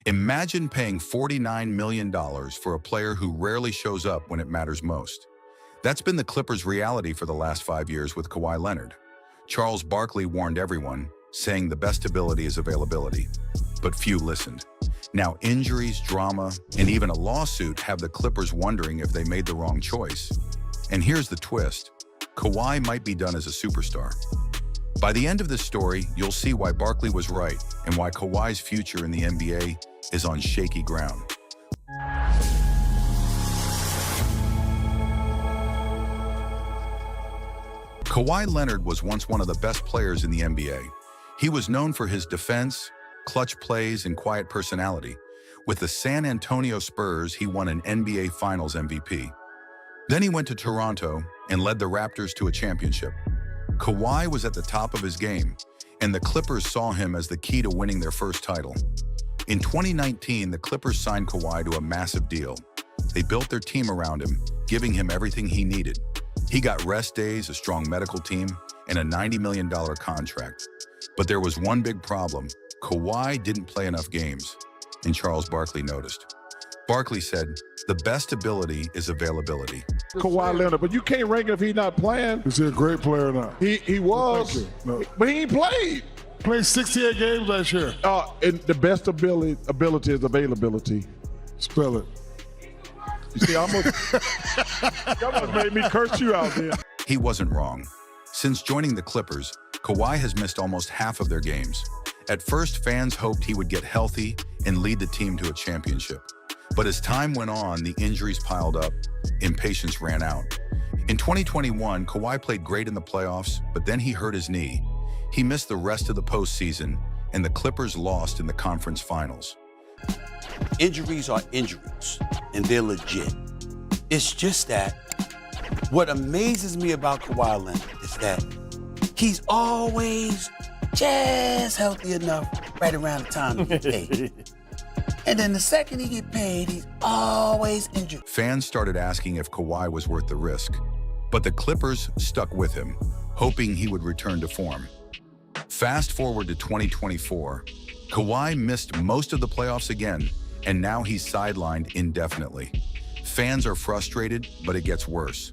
Imagine paying $49 million for a player who rarely shows up when it matters most. That's been the Clippers' reality for the last 5 years with Kawhi Leonard. Charles Barkley warned everyone, saying the best ability is availability. But few listened. Now injuries, drama, and even a lawsuit have the Clippers wondering if they made the wrong choice. And here's the twist. Kawhi might be done as a superstar. By the end of this story, you'll see why Barkley was right and why Kawhi's future in the NBA is on shaky ground. Kawhi Leonard was once one of the best players in the NBA. He was known for his defense, clutch plays, and quiet personality. With the San Antonio Spurs, he won an NBA Finals MVP. Then he went to Toronto and led the Raptors to a championship. Kawhi was at the top of his game, and the Clippers saw him as the key to winning their first title. In 2019, the Clippers signed Kawhi to a massive deal. They built their team around him, giving him everything he needed. He got rest days, a strong medical team, and a $90 million contract. But there was one big problem. Kawhi didn't play enough games, and Charles Barkley noticed. Barkley said, the best ability is availability. Kawhi Leonard, but you can't rank him if he's not playing. Is he a great player or not? He was, No. but he ain't played. Played 68 games last year. And the best ability is availability. Spell it. You see, almost made me curse you out there. He wasn't wrong. Since joining the Clippers, Kawhi has missed almost half of their games. At first, fans hoped he would get healthy and lead the team to a championship. But as time went on, the injuries piled up, impatience ran out. In 2021, Kawhi played great in the playoffs, but then he hurt his knee. He missed the rest of the postseason, and the Clippers lost in the conference finals. Injuries are injuries, and they're legit. It's just that what amazes me about Kawhi Leonard is that he's always just healthy enough right around the time he gets paid. And then the second he gets paid, he's always injured. Fans started asking if Kawhi was worth the risk, but the Clippers stuck with him, hoping he would return to form. Fast forward to 2024, Kawhi missed most of the playoffs again, and now he's sidelined indefinitely. Fans are frustrated, but it gets worse.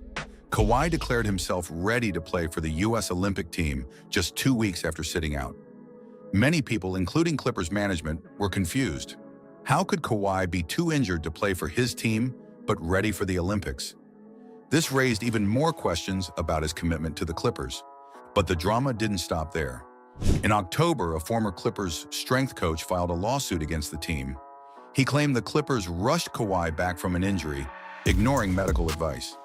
Kawhi declared himself ready to play for the U.S. Olympic team just 2 weeks after sitting out. Many people, including Clippers management, were confused. How could Kawhi be too injured to play for his team, but ready for the Olympics? This raised even more questions about his commitment to the Clippers. But the drama didn't stop there. In October, a former Clippers strength coach filed a lawsuit against the team. He claimed the Clippers rushed Kawhi back from an injury, ignoring medical advice.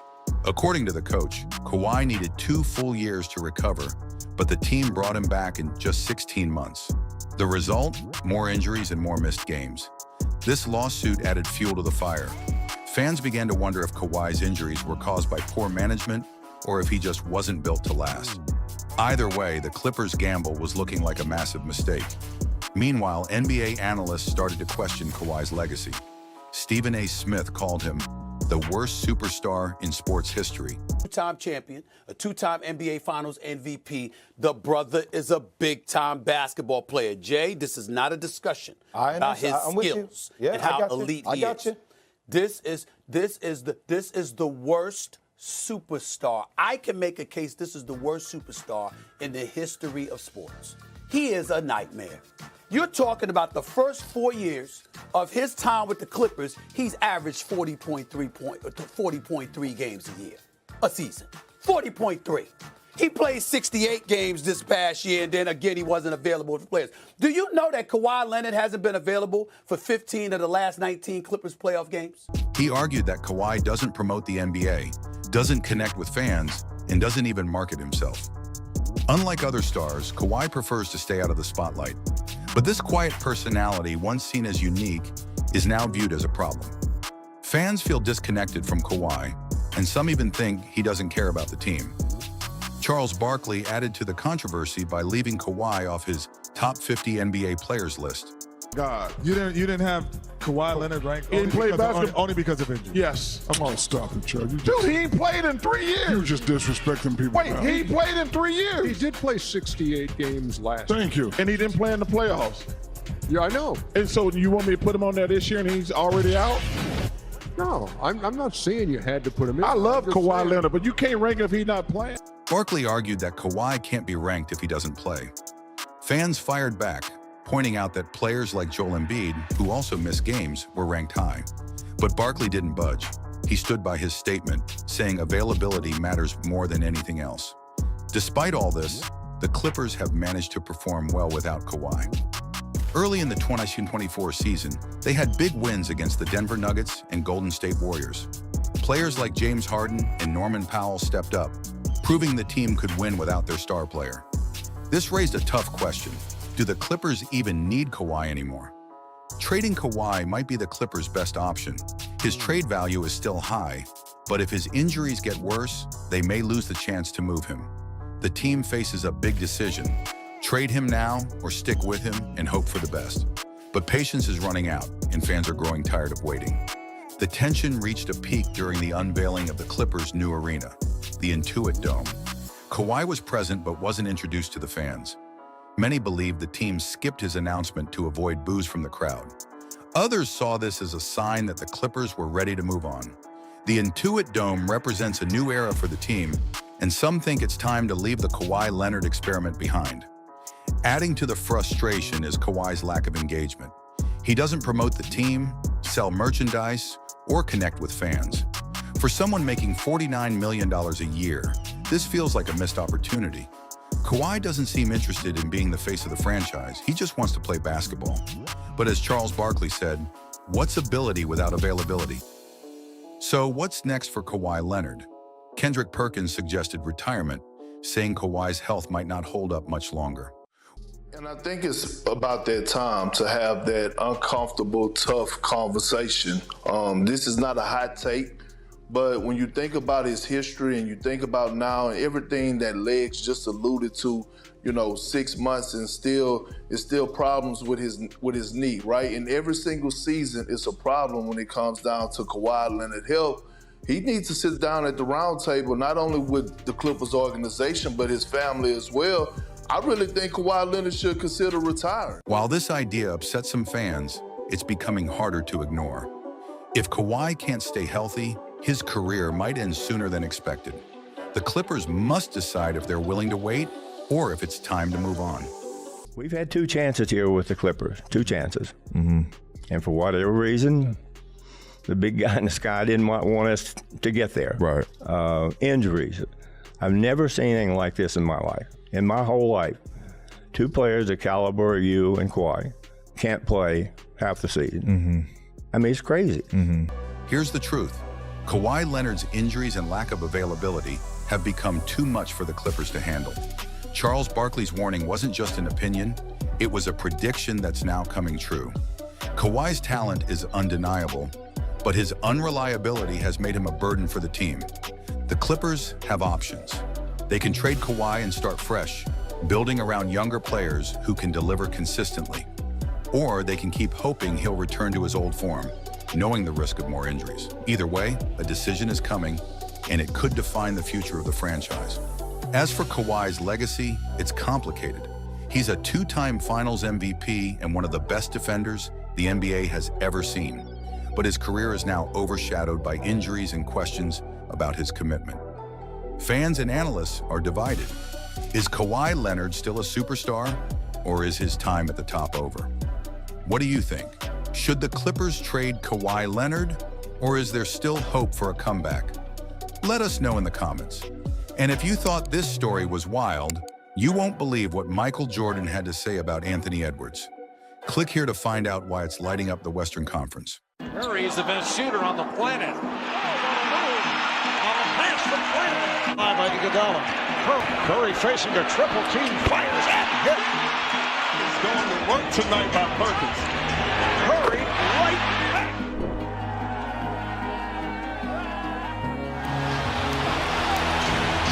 According to the coach, Kawhi needed 2 full years to recover, but the team brought him back in just 16 months. The result? More injuries and more missed games. This lawsuit added fuel to the fire. Fans began to wonder if Kawhi's injuries were caused by poor management or if he just wasn't built to last. Either way, the Clippers' gamble was looking like a massive mistake. Meanwhile, NBA analysts started to question Kawhi's legacy. Stephen A. Smith called him the worst superstar in sports history. Two-time champion, a 2-time NBA Finals MVP. The brother is a big-time basketball player. Jay, this is not a discussion about his skills and how elite he is. This is the worst superstar. I can make a case this is the worst superstar in the history of sports. He is a nightmare. You're talking about the first 4 years of his time with the Clippers, he's averaged 40.3 games a season. 40.3. He played 68 games this past year, and then again, he wasn't available for players. Do you know that Kawhi Leonard hasn't been available for 15 of the last 19 Clippers playoff games? He argued that Kawhi doesn't promote the NBA, doesn't connect with fans, and doesn't even market himself. Unlike other stars, Kawhi prefers to stay out of the spotlight. But this quiet personality, once seen as unique, is now viewed as a problem. Fans feel disconnected from Kawhi, and some even think he doesn't care about the team. Charles Barkley added to the controversy by leaving Kawhi off his top 50 NBA players list. God, you didn't have Kawhi Leonard ranked only because of injury. Yes. I'm gonna stop it, Joe. Dude, he ain't played in 3 years. You just disrespecting people. Wait, now. he played in 3 years. He did play 68 games last year. Thank you. And he didn't play in the playoffs. Yeah, I know. And so you want me to put him on there this year and he's already out? No, I'm not saying you had to put him in. I love Kawhi Leonard, but you can't rank him if he's not playing. Barkley argued that Kawhi can't be ranked if he doesn't play. Fans fired back, pointing out that players like Joel Embiid, who also missed games, were ranked high. But Barkley didn't budge. He stood by his statement, saying availability matters more than anything else. Despite all this, the Clippers have managed to perform well without Kawhi. Early in the 2024 season, they had big wins against the Denver Nuggets and Golden State Warriors. Players like James Harden and Norman Powell stepped up, proving the team could win without their star player. This raised a tough question. Do the Clippers even need Kawhi anymore? Trading Kawhi might be the Clippers' best option. His trade value is still high, but if his injuries get worse, they may lose the chance to move him. The team faces a big decision. Trade him now or stick with him and hope for the best. But patience is running out, and fans are growing tired of waiting. The tension reached a peak during the unveiling of the Clippers' new arena, the Intuit Dome. Kawhi was present but wasn't introduced to the fans. Many believed the team skipped his announcement to avoid boos from the crowd. Others saw this as a sign that the Clippers were ready to move on. The Intuit Dome represents a new era for the team, and some think it's time to leave the Kawhi Leonard experiment behind. Adding to the frustration is Kawhi's lack of engagement. He doesn't promote the team, sell merchandise, or connect with fans. For someone making $49 million a year, this feels like a missed opportunity. Kawhi doesn't seem interested in being the face of the franchise. He just wants to play basketball. But as Charles Barkley said, what's ability without availability? So what's next for Kawhi Leonard? Kendrick Perkins suggested retirement, saying Kawhi's health might not hold up much longer. And I think it's about that time to have that uncomfortable, tough conversation. This is not a hot take, but when you think about his history and you think about now and everything that Legs just alluded to, 6 months and it's still problems with his knee, right? And every single season it's a problem when it comes down to Kawhi Leonard health. He needs to sit down at the round table, not only with the Clippers organization, but his family as well. I really think Kawhi Leonard should consider retiring. While this idea upsets some fans, it's becoming harder to ignore. If Kawhi can't stay healthy, his career might end sooner than expected. The Clippers must decide if they're willing to wait or if it's time to move on. We've had 2 chances here with the Clippers, 2 chances. And for whatever reason, the big guy in the sky didn't want us to get there. Right. Injuries. I've never seen anything like this in my life. In my whole life, 2 players the caliber of you and Kawhi can't play half the season. I mean, it's crazy. Here's the truth. Kawhi Leonard's injuries and lack of availability have become too much for the Clippers to handle. Charles Barkley's warning wasn't just an opinion, it was a prediction that's now coming true. Kawhi's talent is undeniable, but his unreliability has made him a burden for the team. The Clippers have options. They can trade Kawhi and start fresh, building around younger players who can deliver consistently. Or they can keep hoping he'll return to his old form, knowing the risk of more injuries. Either way, a decision is coming, and it could define the future of the franchise. As for Kawhi's legacy, it's complicated. He's a 2-time Finals MVP and one of the best defenders the NBA has ever seen. But his career is now overshadowed by injuries and questions about his commitment. Fans and analysts are divided. Is Kawhi Leonard still a superstar, or is his time at the top over? What do you think? Should the Clippers trade Kawhi Leonard, or is there still hope for a comeback? Let us know in the comments. And if you thought this story was wild, you won't believe what Michael Jordan had to say about Anthony Edwards. Click here to find out why it's lighting up the Western Conference. Curry's the best shooter on the planet. On the pass from Planet. By Iguodala. Curry facing a triple team. Fires at hit. It's going to work tonight by Perkins. Curry right back.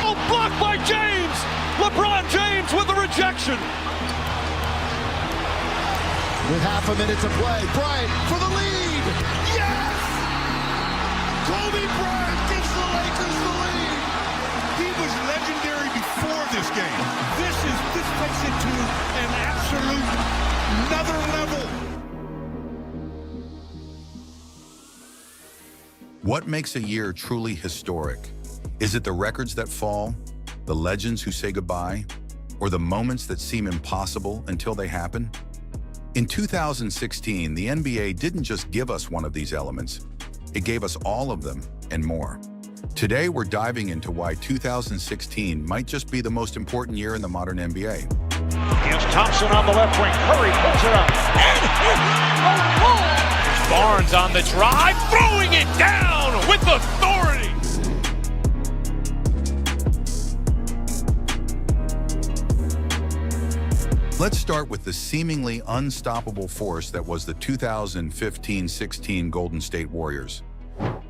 Oh, blocked by James. LeBron James with the rejection. With half a minute to play, Bryant for the lead. Yes! Kobe Bryant gives the Lakers the lead. He was legendary before this game. This takes it to an absolute another level. What makes a year truly historic? Is it the records that fall, the legends who say goodbye, or the moments that seem impossible until they happen? In 2016, the NBA didn't just give us one of these elements, it gave us all of them and more. Today, we're diving into why 2016 might just be the most important year in the modern NBA. Here's Thompson on the left wing. Curry puts it up. And Barnes on the drive, throwing it down with authority. Let's start with the seemingly unstoppable force that was the 2015-16 Golden State Warriors.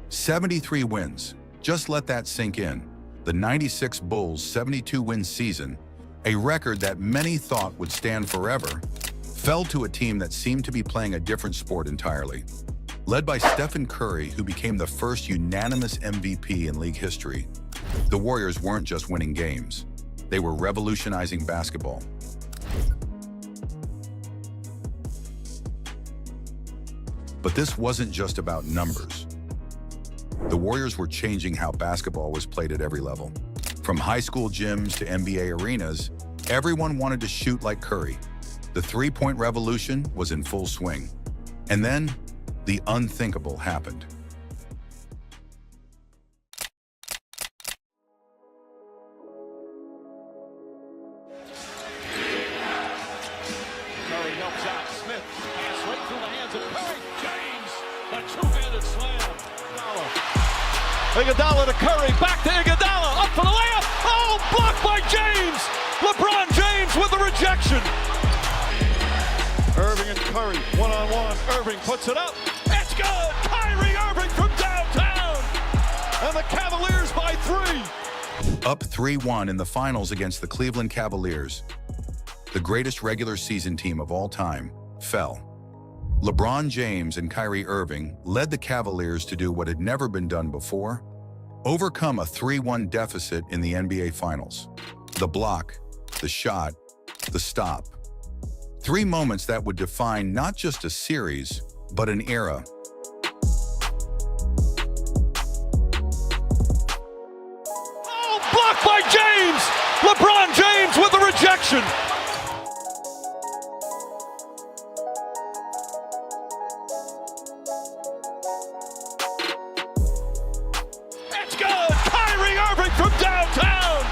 73 wins. Just let that sink in. The 96 Bulls' 72-win season, a record that many thought would stand forever, fell to a team that seemed to be playing a different sport entirely. Led by Stephen Curry, who became the first unanimous MVP in league history, the Warriors weren't just winning games. They were revolutionizing basketball. But this wasn't just about numbers. The Warriors were changing how basketball was played at every level. From high school gyms to NBA arenas, everyone wanted to shoot like Curry. The three-point revolution was in full swing. And then, the unthinkable happened. Curry helps out Smith. Pass right through the hands of Curry. James, a two-handed slam. Iguodala to Curry, back to Iguodala, up for the layup. Oh, blocked by James. LeBron James with the rejection. Irving and Curry, one-on-one. Irving puts it up. It's good. Kyrie Irving from downtown. And the Cavaliers by 3. Up 3-1 in the finals against the Cleveland Cavaliers, the greatest regular season team of all time, fell. LeBron James and Kyrie Irving led the Cavaliers to do what had never been done before: overcome a 3-1 deficit in the NBA Finals. The block, the shot, the stop. 3 moments that would define not just a series, but an era. Oh, blocked by James! LeBron James with the rejection. It's good! Kyrie Irving from downtown!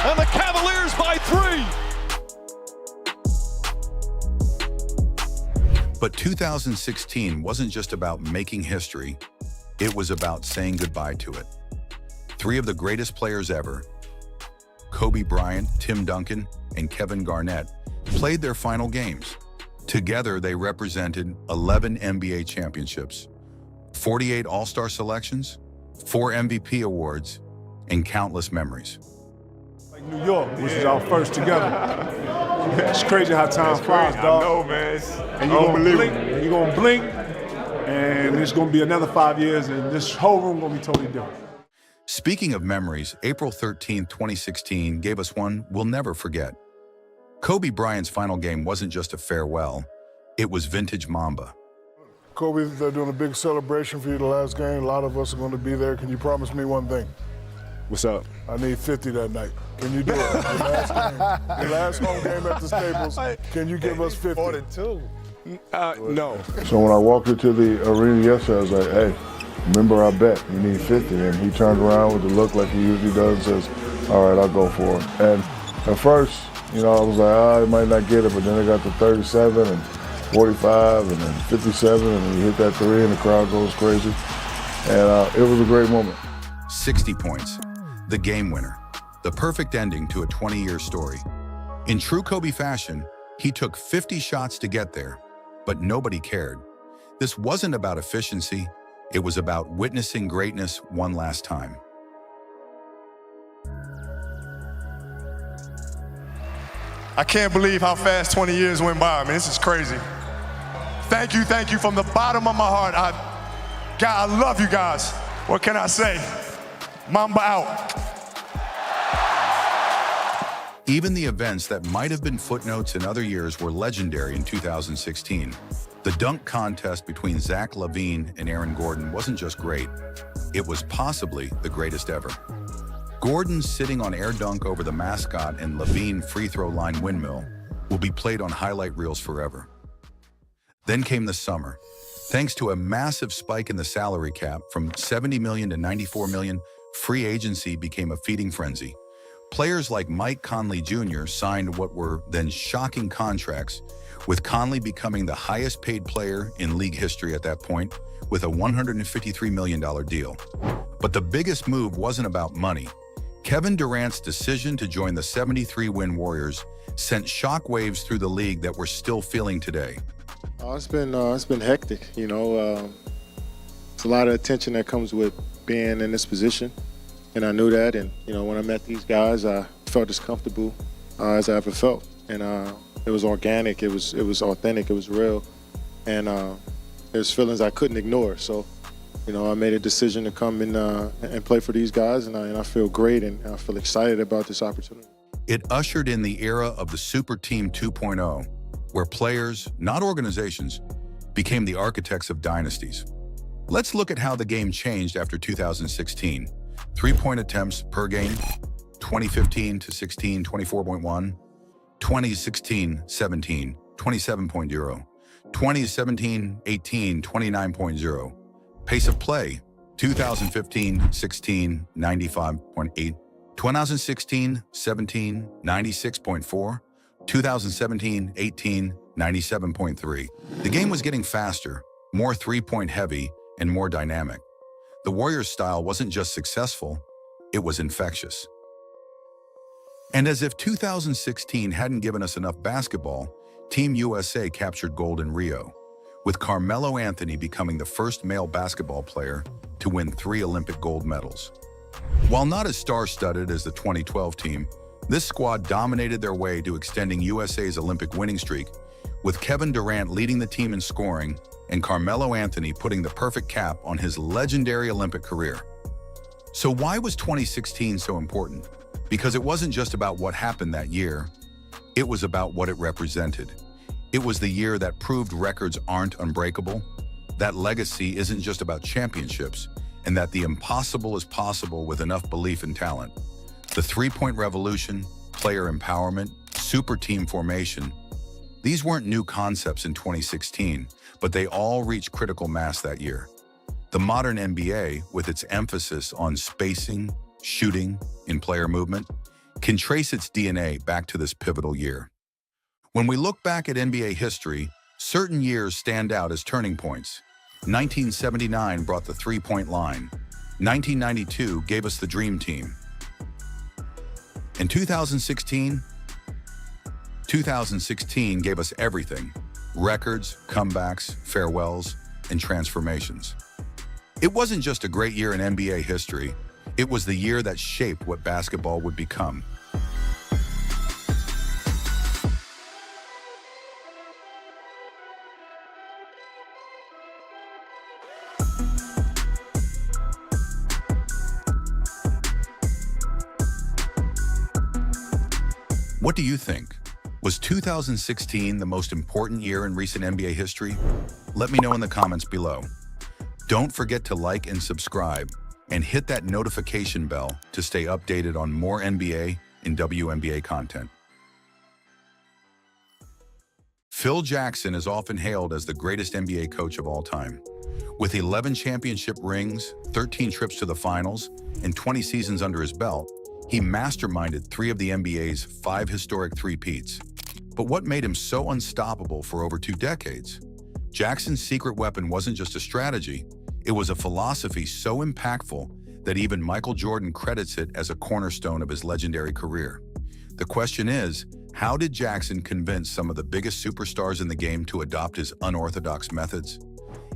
And the Cavaliers by 3. But 2016 wasn't just about making history, it was about saying goodbye to it. 3 of the greatest players ever, Kobe Bryant, Tim Duncan, and Kevin Garnett, played their final games. Together, they represented 11 NBA championships, 48 All-Star selections, 4 MVP awards, and countless memories. Like New York, which is our first together. It's crazy how time flies, dog. I know, man. And you're gonna blink, and it's gonna be another 5 years, and this whole room gonna be totally different. Speaking of memories, April 13, 2016 gave us one we'll never forget. Kobe Bryant's final game wasn't just a farewell, it was vintage Mamba. Kobe, they're doing a big celebration for you the last game. A lot of us are going to be there. Can you promise me one thing? What's up? I need 50 that night. Can you do it? Your last home game at the Staples, can you give us 50? 42. No. So when I walked into the arena yesterday, I was like, hey, remember our bet, you need 50. And he turned around with the look like he usually does and says, all right, I'll go for it. And at first, I was like, I might not get it, but then I got to 37 and 45 and then 57, and you hit that 3 and the crowd goes crazy. And it was a great moment. 60 points, the game winner, the perfect ending to a 20-year story. In true Kobe fashion, he took 50 shots to get there, but nobody cared. This wasn't about efficiency, it was about witnessing greatness one last time. I can't believe how fast 20 years went by. I mean, this is crazy. Thank you from the bottom of my heart. God, I love you guys. What can I say? Mamba out. Even the events that might have been footnotes in other years were legendary in 2016. The dunk contest between Zach LaVine and Aaron Gordon wasn't just great, it was possibly the greatest ever. Gordon sitting on air dunk over the mascot and LaVine free throw line windmill will be played on highlight reels forever. Then came the summer. Thanks to a massive spike in the salary cap from $70 million to $94 million, free agency became a feeding frenzy. Players like Mike Conley Jr. signed what were then shocking contracts, with Conley becoming the highest paid player in league history at that point, with a $153 million deal. But the biggest move wasn't about money. Kevin Durant's decision to join the 73-win Warriors sent shockwaves through the league that we're still feeling today. It's been hectic, you know. It's a lot of attention that comes with being in this position, and I knew that. And you know, when I met these guys, I felt as comfortable as I ever felt, and it was organic, it was authentic, it was real, and there's feelings I couldn't ignore. So, you know, I made a decision to come and play for these guys, and I feel great, and I feel excited about this opportunity. It ushered in the era of the Super Team 2.0, where players, not organizations, became the architects of dynasties. Let's look at how the game changed after 2016. 3-point attempts per game, 2015 to 16, 24.1, 2016, 17, 27.0, 2017, 18, 29.0. Pace of play, 2015, 16, 95.8, 2016, 17, 96.4, 2017, 18, 97.3. The game was getting faster, more three-point heavy, and more dynamic. The Warriors' style wasn't just successful, it was infectious. And as if 2016 hadn't given us enough basketball, Team USA captured gold in Rio, with Carmelo Anthony becoming the first male basketball player to win 3 Olympic gold medals. While not as star-studded as the 2012 team, this squad dominated their way to extending USA's Olympic winning streak, with Kevin Durant leading the team in scoring and Carmelo Anthony putting the perfect cap on his legendary Olympic career. So why was 2016 so important? Because it wasn't just about what happened that year, it was about what it represented. It was the year that proved records aren't unbreakable, that legacy isn't just about championships, and that the impossible is possible with enough belief and talent. The three-point revolution, player empowerment, super team formation, these weren't new concepts in 2016, but they all reached critical mass that year. The modern NBA, with its emphasis on spacing, shooting, and player movement, can trace its DNA back to this pivotal year. When we look back at NBA history, certain years stand out as turning points. 1979 brought the three-point line. 1992 gave us the Dream Team. And 2016 gave us everything: records, comebacks, farewells, and transformations. It wasn't just a great year in NBA history, it was the year that shaped what basketball would become. What do you think? Was 2016 the most important year in recent NBA history? Let me know in the comments below. Don't forget to like and subscribe, and hit that notification bell to stay updated on more NBA and WNBA content. Phil Jackson is often hailed as the greatest NBA coach of all time. With 11 championship rings, 13 trips to the finals, and 20 seasons under his belt, he masterminded 3 of the NBA's 5 historic three-peats. But what made him so unstoppable for over 2 decades? Jackson's secret weapon wasn't just a strategy, it was a philosophy so impactful that even Michael Jordan credits it as a cornerstone of his legendary career. The question is, how did Jackson convince some of the biggest superstars in the game to adopt his unorthodox methods?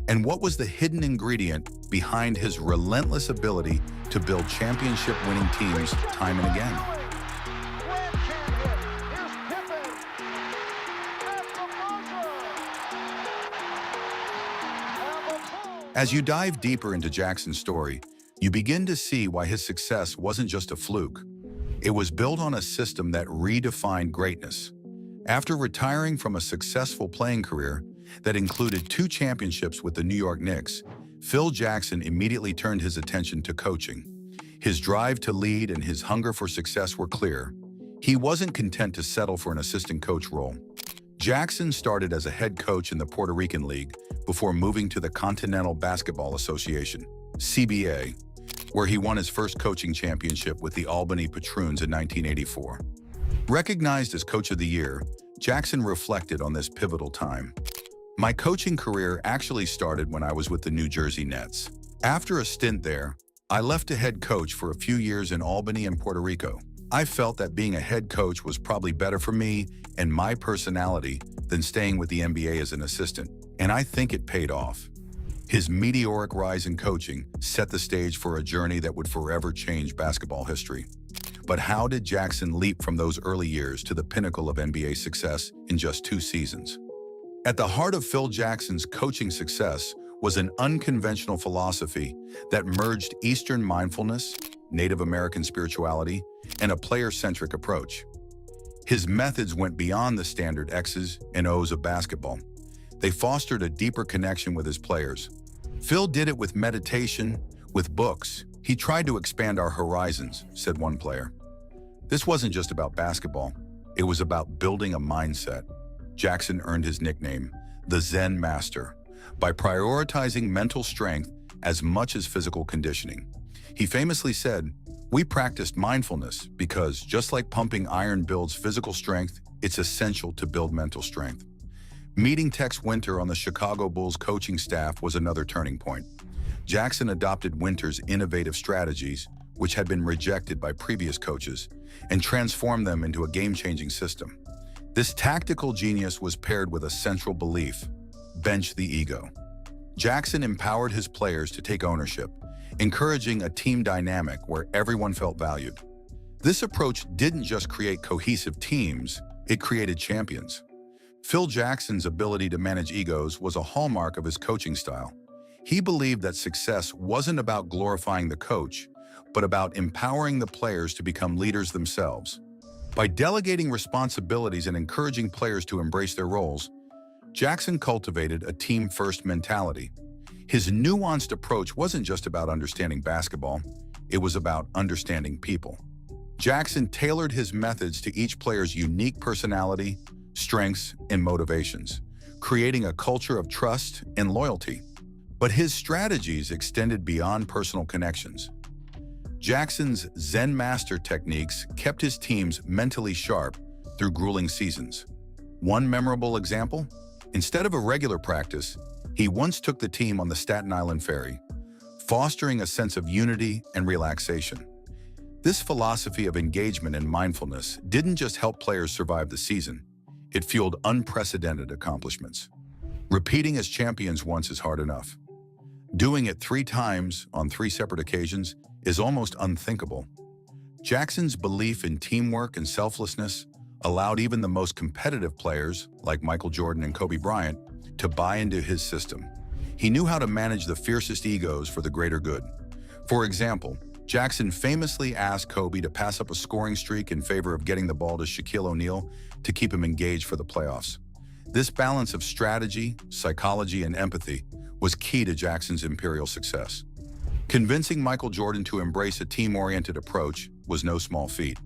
And what was the hidden ingredient behind his relentless ability to build championship-winning teams time and again? As you dive deeper into Jackson's story, you begin to see why his success wasn't just a fluke. It was built on a system that redefined greatness. After retiring from a successful playing career, that included 2 championships with the New York Knicks, Phil Jackson immediately turned his attention to coaching. His drive to lead and his hunger for success were clear. He wasn't content to settle for an assistant coach role. Jackson started as a head coach in the Puerto Rican League before moving to the Continental Basketball Association, CBA, where he won his first coaching championship with the Albany Patroons in 1984. Recognized as Coach of the Year, Jackson reflected on this pivotal time. My coaching career actually started when I was with the New Jersey Nets. After a stint there, I left to head coach for a few years in Albany and Puerto Rico. I felt that being a head coach was probably better for me and my personality than staying with the NBA as an assistant, and I think it paid off. His meteoric rise in coaching set the stage for a journey that would forever change basketball history. But how did Jackson leap from those early years to the pinnacle of NBA success in just 2 seasons? At the heart of Phil Jackson's coaching success was an unconventional philosophy that merged Eastern mindfulness, Native American spirituality, and a player-centric approach. His methods went beyond the standard X's and O's of basketball. They fostered a deeper connection with his players. Phil did it with meditation, with books. He tried to expand our horizons, said one player. This wasn't just about basketball. It was about building a mindset. Jackson earned his nickname, the Zen Master, by prioritizing mental strength as much as physical conditioning. He famously said, "We practiced mindfulness because just like pumping iron builds physical strength, it's essential to build mental strength." Meeting Tex Winter on the Chicago Bulls coaching staff was another turning point. Jackson adopted Winter's innovative strategies, which had been rejected by previous coaches, and transformed them into a game-changing system. This tactical genius was paired with a central belief: bench the ego. Jackson empowered his players to take ownership, encouraging a team dynamic where everyone felt valued. This approach didn't just create cohesive teams, it created champions. Phil Jackson's ability to manage egos was a hallmark of his coaching style. He believed that success wasn't about glorifying the coach, but about empowering the players to become leaders themselves. By delegating responsibilities and encouraging players to embrace their roles, Jackson cultivated a team-first mentality. His nuanced approach wasn't just about understanding basketball, it was about understanding people. Jackson tailored his methods to each player's unique personality, strengths, and motivations, creating a culture of trust and loyalty. But his strategies extended beyond personal connections. Jackson's Zen Master techniques kept his teams mentally sharp through grueling seasons. One memorable example? Instead of a regular practice, he once took the team on the Staten Island Ferry, fostering a sense of unity and relaxation. This philosophy of engagement and mindfulness didn't just help players survive the season, it fueled unprecedented accomplishments. Repeating as champions once is hard enough. Doing it 3 times on 3 separate occasions is almost unthinkable. Jackson's belief in teamwork and selflessness allowed even the most competitive players, like Michael Jordan and Kobe Bryant, to buy into his system. He knew how to manage the fiercest egos for the greater good. For example, Jackson famously asked Kobe to pass up a scoring streak in favor of getting the ball to Shaquille O'Neal to keep him engaged for the playoffs. This balance of strategy, psychology, and empathy was key to Jackson's imperial success. Convincing Michael Jordan to embrace a team-oriented approach was no small feat.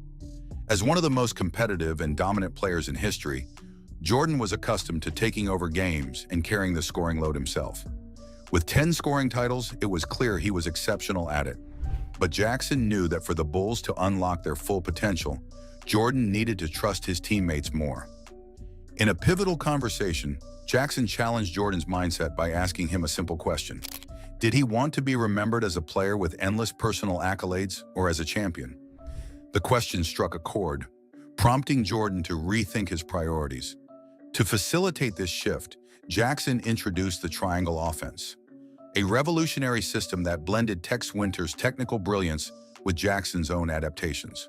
As one of the most competitive and dominant players in history, Jordan was accustomed to taking over games and carrying the scoring load himself. With 10 scoring titles, it was clear he was exceptional at it. But Jackson knew that for the Bulls to unlock their full potential, Jordan needed to trust his teammates more. In a pivotal conversation, Jackson challenged Jordan's mindset by asking him a simple question. Did he want to be remembered as a player with endless personal accolades or as a champion? The question struck a chord, prompting Jordan to rethink his priorities. To facilitate this shift, Jackson introduced the triangle offense, a revolutionary system that blended Tex Winter's technical brilliance with Jackson's own adaptations.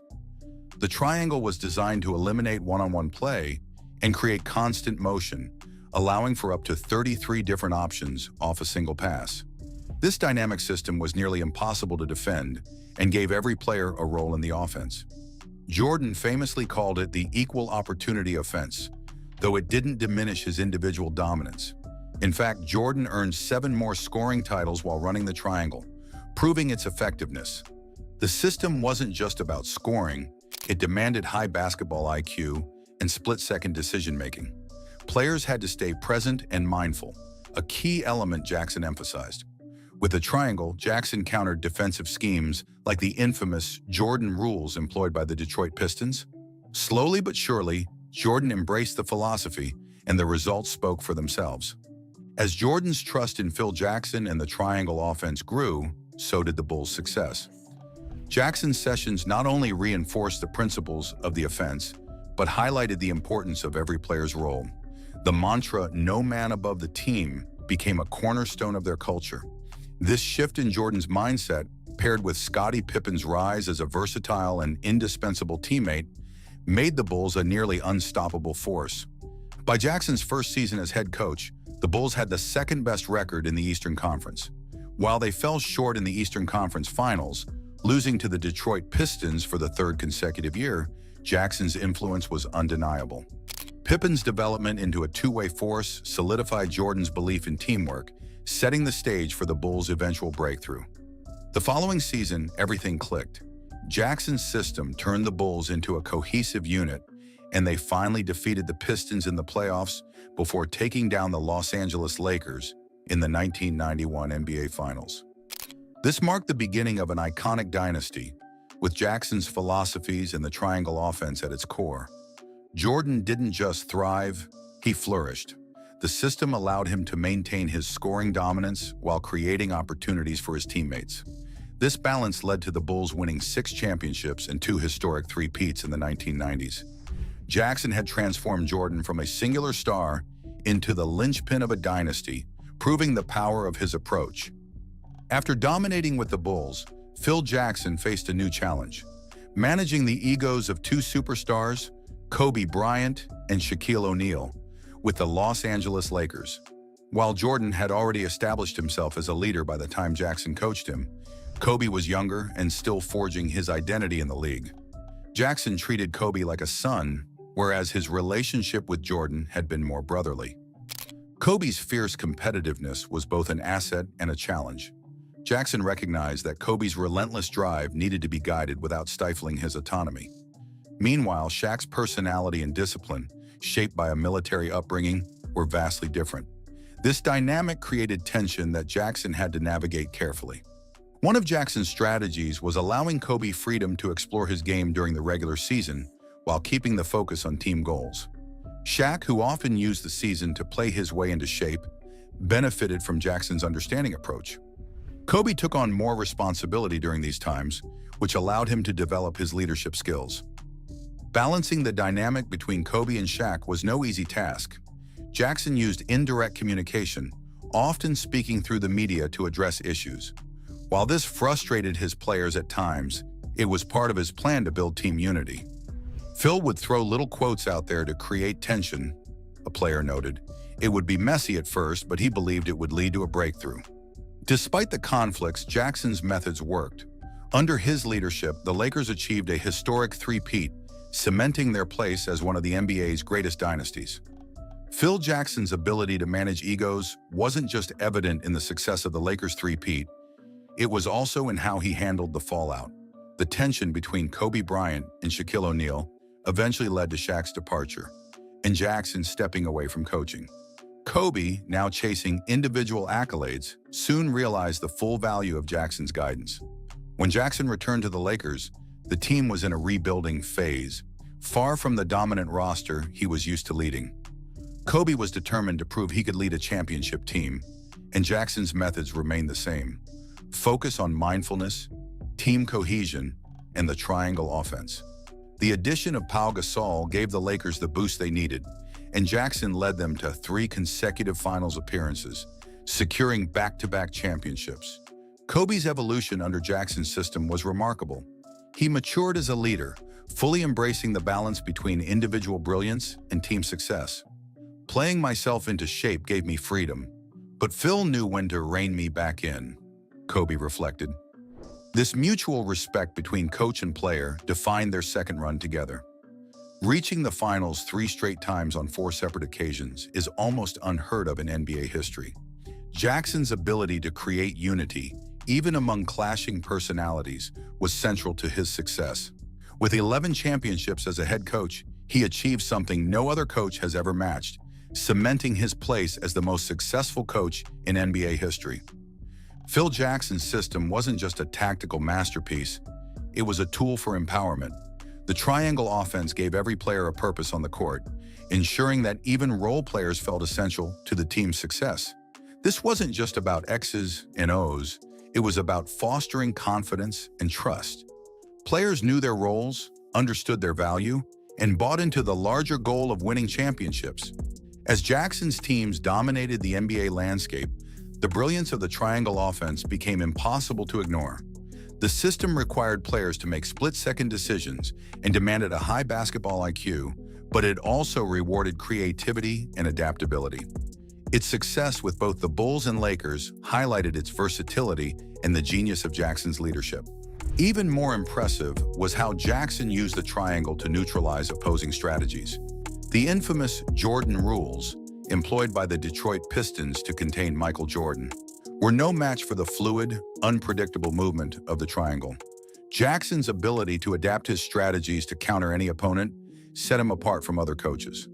The triangle was designed to eliminate one-on-one play and create constant motion, allowing for up to 33 different options off a single pass. This dynamic system was nearly impossible to defend and gave every player a role in the offense. Jordan famously called it the equal opportunity offense, though it didn't diminish his individual dominance. In fact, Jordan earned 7 more scoring titles while running the triangle, proving its effectiveness. The system wasn't just about scoring, it demanded high basketball IQ and split-second decision-making. Players had to stay present and mindful, a key element Jackson emphasized. With the triangle, Jackson countered defensive schemes like the infamous Jordan rules employed by the Detroit Pistons. Slowly but surely, Jordan embraced the philosophy, and the results spoke for themselves. As Jordan's trust in Phil Jackson and the triangle offense grew, so did the Bulls' success. Jackson's sessions not only reinforced the principles of the offense, but highlighted the importance of every player's role. The mantra, "no man above the team," became a cornerstone of their culture. This shift in Jordan's mindset, paired with Scottie Pippen's rise as a versatile and indispensable teammate, made the Bulls a nearly unstoppable force. By Jackson's first season as head coach, the Bulls had the second-best record in the Eastern Conference. While they fell short in the Eastern Conference Finals, losing to the Detroit Pistons for the 3rd consecutive year, Jackson's influence was undeniable. Pippen's development into a two-way force solidified Jordan's belief in teamwork, setting the stage for the Bulls' eventual breakthrough. The following season, everything clicked. Jackson's system turned the Bulls into a cohesive unit, and they finally defeated the Pistons in the playoffs before taking down the Los Angeles Lakers in the 1991 NBA Finals. This marked the beginning of an iconic dynasty, with Jackson's philosophies and the triangle offense at its core. Jordan didn't just thrive, he flourished. The system allowed him to maintain his scoring dominance while creating opportunities for his teammates. This balance led to the Bulls winning 6 championships and 2 historic three-peats in the 1990s. Jackson had transformed Jordan from a singular star into the linchpin of a dynasty, proving the power of his approach. After dominating with the Bulls, Phil Jackson faced a new challenge: managing the egos of 2 superstars, Kobe Bryant and Shaquille O'Neal, with the Los Angeles Lakers. While Jordan had already established himself as a leader by the time Jackson coached him, Kobe was younger and still forging his identity in the league. Jackson treated Kobe like a son, whereas his relationship with Jordan had been more brotherly. Kobe's fierce competitiveness was both an asset and a challenge. Jackson recognized that Kobe's relentless drive needed to be guided without stifling his autonomy. Meanwhile, Shaq's personality and discipline, shaped by a military upbringing, were vastly different. This dynamic created tension that Jackson had to navigate carefully. One of Jackson's strategies was allowing Kobe freedom to explore his game during the regular season while keeping the focus on team goals. Shaq, who often used the season to play his way into shape, benefited from Jackson's understanding approach. Kobe took on more responsibility during these times, which allowed him to develop his leadership skills. Balancing the dynamic between Kobe and Shaq was no easy task. Jackson used indirect communication, often speaking through the media to address issues. While this frustrated his players at times, it was part of his plan to build team unity. Phil would throw little quotes out there to create tension, a player noted. It would be messy at first, but he believed it would lead to a breakthrough. Despite the conflicts, Jackson's methods worked. Under his leadership, the Lakers achieved a historic three-peat, cementing their place as one of the NBA's greatest dynasties. Phil Jackson's ability to manage egos wasn't just evident in the success of the Lakers' three-peat, it was also in how he handled the fallout. The tension between Kobe Bryant and Shaquille O'Neal eventually led to Shaq's departure, and Jackson stepping away from coaching. Kobe, now chasing individual accolades, soon realized the full value of Jackson's guidance. When Jackson returned to the Lakers, the team was in a rebuilding phase, far from the dominant roster he was used to leading. Kobe was determined to prove he could lead a championship team, and Jackson's methods remained the same: focus on mindfulness, team cohesion, and the triangle offense. The addition of Pau Gasol gave the Lakers the boost they needed, and Jackson led them to 3 consecutive finals appearances, securing back-to-back championships. Kobe's evolution under Jackson's system was remarkable. He matured as a leader, fully embracing the balance between individual brilliance and team success. Playing myself into shape gave me freedom, but Phil knew when to rein me back in, Kobe reflected. This mutual respect between coach and player defined their second run together. Reaching the finals 3 straight times on 4 separate occasions is almost unheard of in NBA history. Jackson's ability to create unity, even among clashing personalities, was central to his success. With 11 championships as a head coach, he achieved something no other coach has ever matched, cementing his place as the most successful coach in NBA history. Phil Jackson's system wasn't just a tactical masterpiece, it was a tool for empowerment. The triangle offense gave every player a purpose on the court, ensuring that even role players felt essential to the team's success. This wasn't just about X's and O's, it was about fostering confidence and trust. Players knew their roles, understood their value, and bought into the larger goal of winning championships. As Jackson's teams dominated the NBA landscape, the brilliance of the triangle offense became impossible to ignore. The system required players to make split-second decisions and demanded a high basketball IQ, but it also rewarded creativity and adaptability. Its success with both the Bulls and Lakers highlighted its versatility and the genius of Jackson's leadership. Even more impressive was how Jackson used the triangle to neutralize opposing strategies. The infamous Jordan rules, employed by the Detroit Pistons to contain Michael Jordan, were no match for the fluid, unpredictable movement of the triangle. Jackson's ability to adapt his strategies to counter any opponent set him apart from other coaches.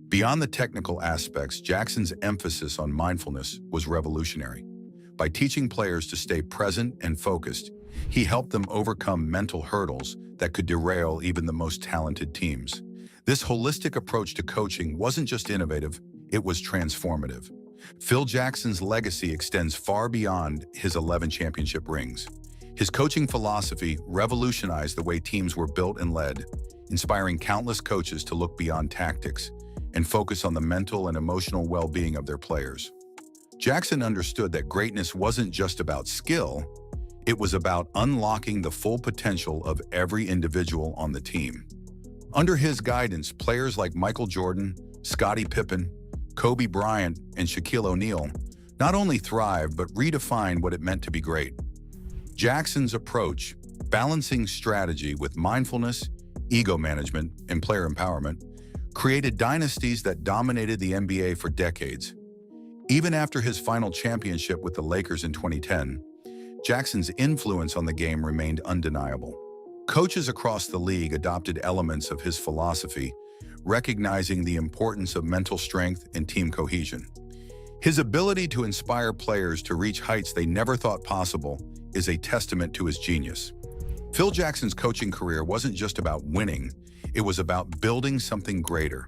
Beyond the technical aspects, Jackson's emphasis on mindfulness was revolutionary. By teaching players to stay present and focused, he helped them overcome mental hurdles that could derail even the most talented teams. This holistic approach to coaching wasn't just innovative, it was transformative. Phil Jackson's legacy extends far beyond his 11 championship rings. His coaching philosophy revolutionized the way teams were built and led, inspiring countless coaches to look beyond tactics and focus on the mental and emotional well-being of their players. Jackson understood that greatness wasn't just about skill, it was about unlocking the full potential of every individual on the team. Under his guidance, players like Michael Jordan, Scottie Pippen, Kobe Bryant, and Shaquille O'Neal not only thrived but redefined what it meant to be great. Jackson's approach, balancing strategy with mindfulness, ego management, and player empowerment, created dynasties that dominated the NBA for decades. Even after his final championship with the Lakers in 2010, Jackson's influence on the game remained undeniable. Coaches across the league adopted elements of his philosophy, recognizing the importance of mental strength and team cohesion. His ability to inspire players to reach heights they never thought possible is a testament to his genius. Phil Jackson's coaching career wasn't just about winning, it was about building something greater.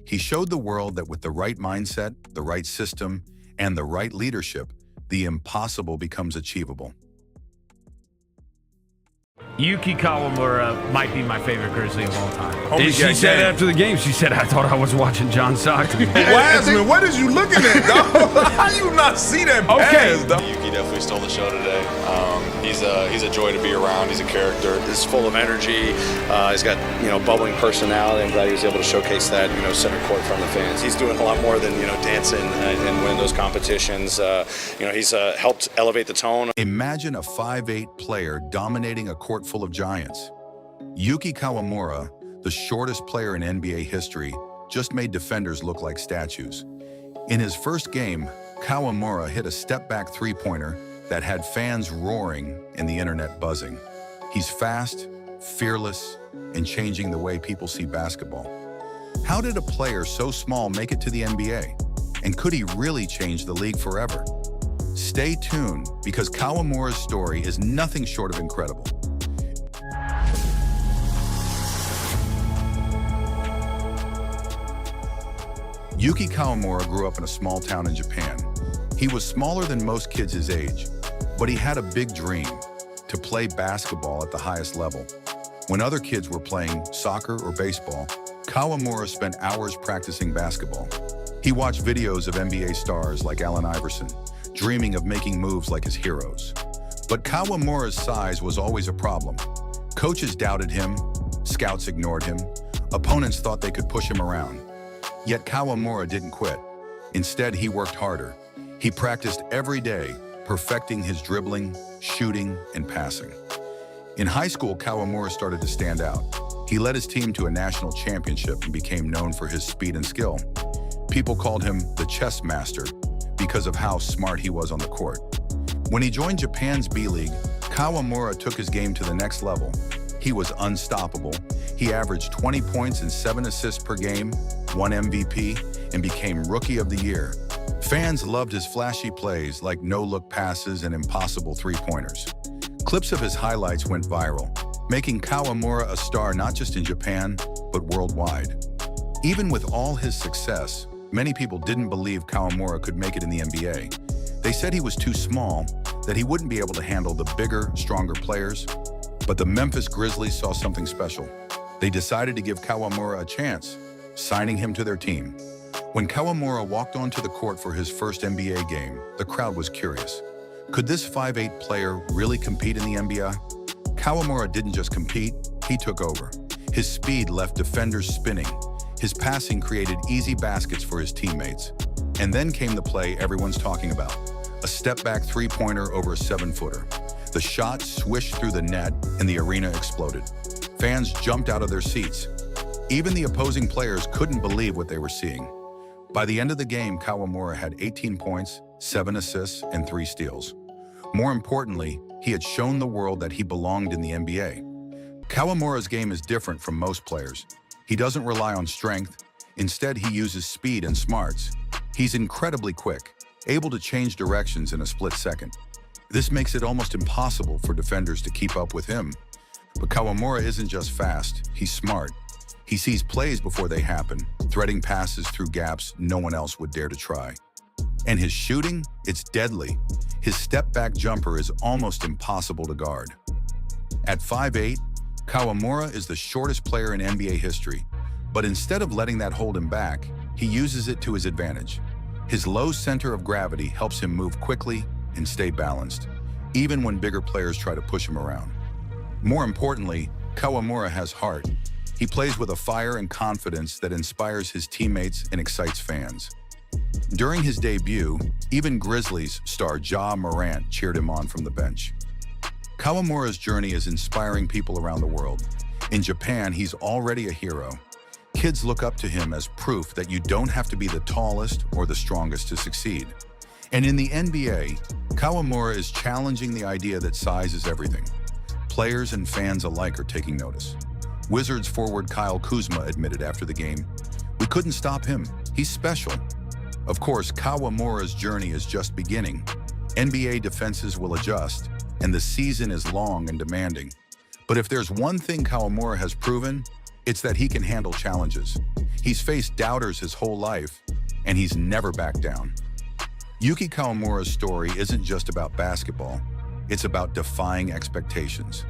He showed the world that with the right mindset, the right system, and the right leadership, the impossible becomes achievable. Yuki Kawamura might be my favorite Grizzly of all time. Homie, She said after the game, she said, I thought I was watching John Stockton. Wiseman, what is you looking at, dog? How you not see that pass, dog? Yuki definitely stole the show today. He's a joy to be around. He's a character. He's full of energy. He's got bubbling personality. I'm glad he was able to showcase that center court from the fans. He's doing a lot more than dancing and winning those competitions. He's helped elevate the tone. Imagine a 5'8" player dominating a court full of giants. Yuki Kawamura, the shortest player in NBA history, just made defenders look like statues. In his first game, Kawamura hit a step-back three-pointer that had fans roaring and the internet buzzing. He's fast, fearless, and changing the way people see basketball. How did a player so small make it to the NBA? And could he really change the league forever? Stay tuned, because Kawamura's story is nothing short of incredible. Yuki Kawamura grew up in a small town in Japan. He was smaller than most kids his age, but he had a big dream: to play basketball at the highest level. When other kids were playing soccer or baseball, Kawamura spent hours practicing basketball. He watched videos of NBA stars like Allen Iverson, dreaming of making moves like his heroes. But Kawamura's size was always a problem. Coaches doubted him, scouts ignored him, opponents thought they could push him around. Yet Kawamura didn't quit. Instead, he worked harder. He practiced every day, perfecting his dribbling, shooting, and passing. In high school, Kawamura started to stand out. He led his team to a national championship and became known for his speed and skill. People called him the chess master because of how smart he was on the court. When he joined Japan's B-League, Kawamura took his game to the next level. He was unstoppable. He averaged 20 points and 7 assists per game, won MVP, and became Rookie of the Year. Fans loved his flashy plays like no-look passes and impossible three-pointers. Clips of his highlights went viral, making Kawamura a star not just in Japan, but worldwide. Even with all his success, many people didn't believe Kawamura could make it in the NBA. They said he was too small, that he wouldn't be able to handle the bigger, stronger players. But the Memphis Grizzlies saw something special. They decided to give Kawamura a chance, signing him to their team. When Kawamura walked onto the court for his first NBA game, the crowd was curious. Could this 5'8" player really compete in the NBA? Kawamura didn't just compete, he took over. His speed left defenders spinning. His passing created easy baskets for his teammates. And then came the play everyone's talking about, a step-back three-pointer over a 7-footer. The shot swished through the net and the arena exploded. Fans jumped out of their seats. Even the opposing players couldn't believe what they were seeing. By the end of the game, Kawamura had 18 points, 7 assists, and 3 steals. More importantly, he had shown the world that he belonged in the NBA. Kawamura's game is different from most players. He doesn't rely on strength. Instead, he uses speed and smarts. He's incredibly quick, able to change directions in a split second. This makes it almost impossible for defenders to keep up with him. But Kawamura isn't just fast, he's smart. He sees plays before they happen, threading passes through gaps no one else would dare to try. And his shooting, it's deadly. His step-back jumper is almost impossible to guard. At 5'8", Kawamura is the shortest player in NBA history, but instead of letting that hold him back, he uses it to his advantage. His low center of gravity helps him move quickly and stay balanced, even when bigger players try to push him around. More importantly, Kawamura has heart. He plays with a fire and confidence that inspires his teammates and excites fans. During his debut, even Grizzlies star Ja Morant cheered him on from the bench. Kawamura's journey is inspiring people around the world. In Japan, he's already a hero. Kids look up to him as proof that you don't have to be the tallest or the strongest to succeed. And in the NBA, Kawamura is challenging the idea that size is everything. Players and fans alike are taking notice. Wizards forward Kyle Kuzma admitted after the game, "We couldn't stop him. He's special." Of course, Kawamura's journey is just beginning. NBA defenses will adjust, and the season is long and demanding. But if there's one thing Kawamura has proven, it's that he can handle challenges. He's faced doubters his whole life, and he's never backed down. Yuki Kawamura's story isn't just about basketball. It's about defying expectations.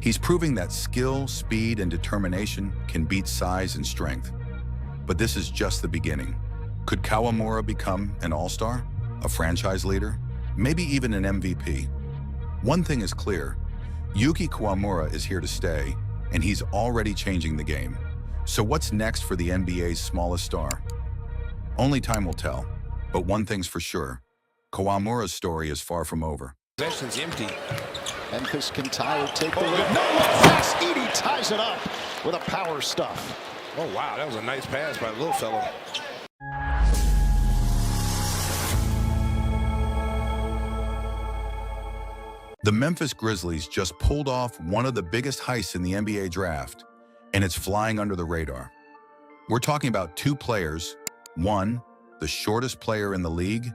He's proving that skill, speed, and determination can beat size and strength. But this is just the beginning. Could Kawamura become an all-star, a franchise leader, maybe even an MVP? One thing is clear, Yuki Kawamura is here to stay, and he's already changing the game. So what's next for the NBA's smallest star? Only time will tell, but one thing's for sure, Kawamura's story is far from over. Possession's empty. Memphis can tie or take the lead. No look pass. Edey ties it up with a power stuff. Oh, wow, that was a nice pass by the little fellow. The Memphis Grizzlies just pulled off one of the biggest heists in the NBA draft, and it's flying under the radar. We're talking about 2 players, one, the shortest player in the league,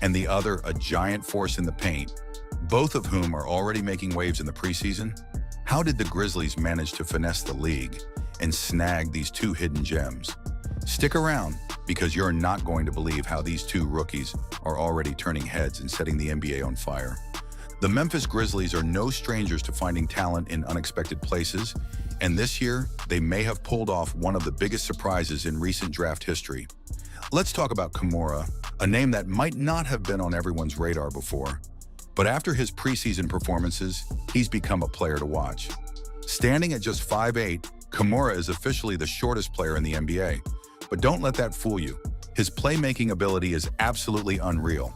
and the other, a giant force in the paint, both of whom are already making waves in the preseason. How did the Grizzlies manage to finesse the league and snag these 2 hidden gems? Stick around, because you're not going to believe how these 2 rookies are already turning heads and setting the NBA on fire. The Memphis Grizzlies are no strangers to finding talent in unexpected places, and this year, they may have pulled off one of the biggest surprises in recent draft history. Let's talk about Kawamura, a name that might not have been on everyone's radar before. But after his preseason performances, he's become a player to watch. Standing at just 5'8", Kawamura is officially the shortest player in the NBA. But don't let that fool you. His playmaking ability is absolutely unreal.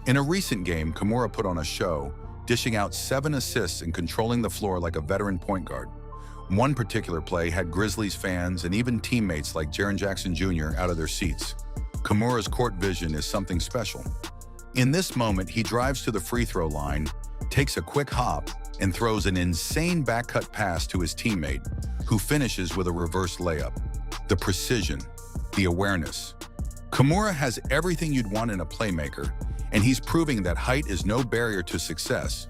In a recent game, Kawamura put on a show, dishing out 7 assists and controlling the floor like a veteran point guard. One particular play had Grizzlies fans and even teammates like Jaren Jackson Jr. out of their seats. Kimura's court vision is something special. In this moment, he drives to the free throw line, takes a quick hop, and throws an insane back-cut pass to his teammate, who finishes with a reverse layup. The precision, the awareness. Kimura has everything you'd want in a playmaker, and he's proving that height is no barrier to success.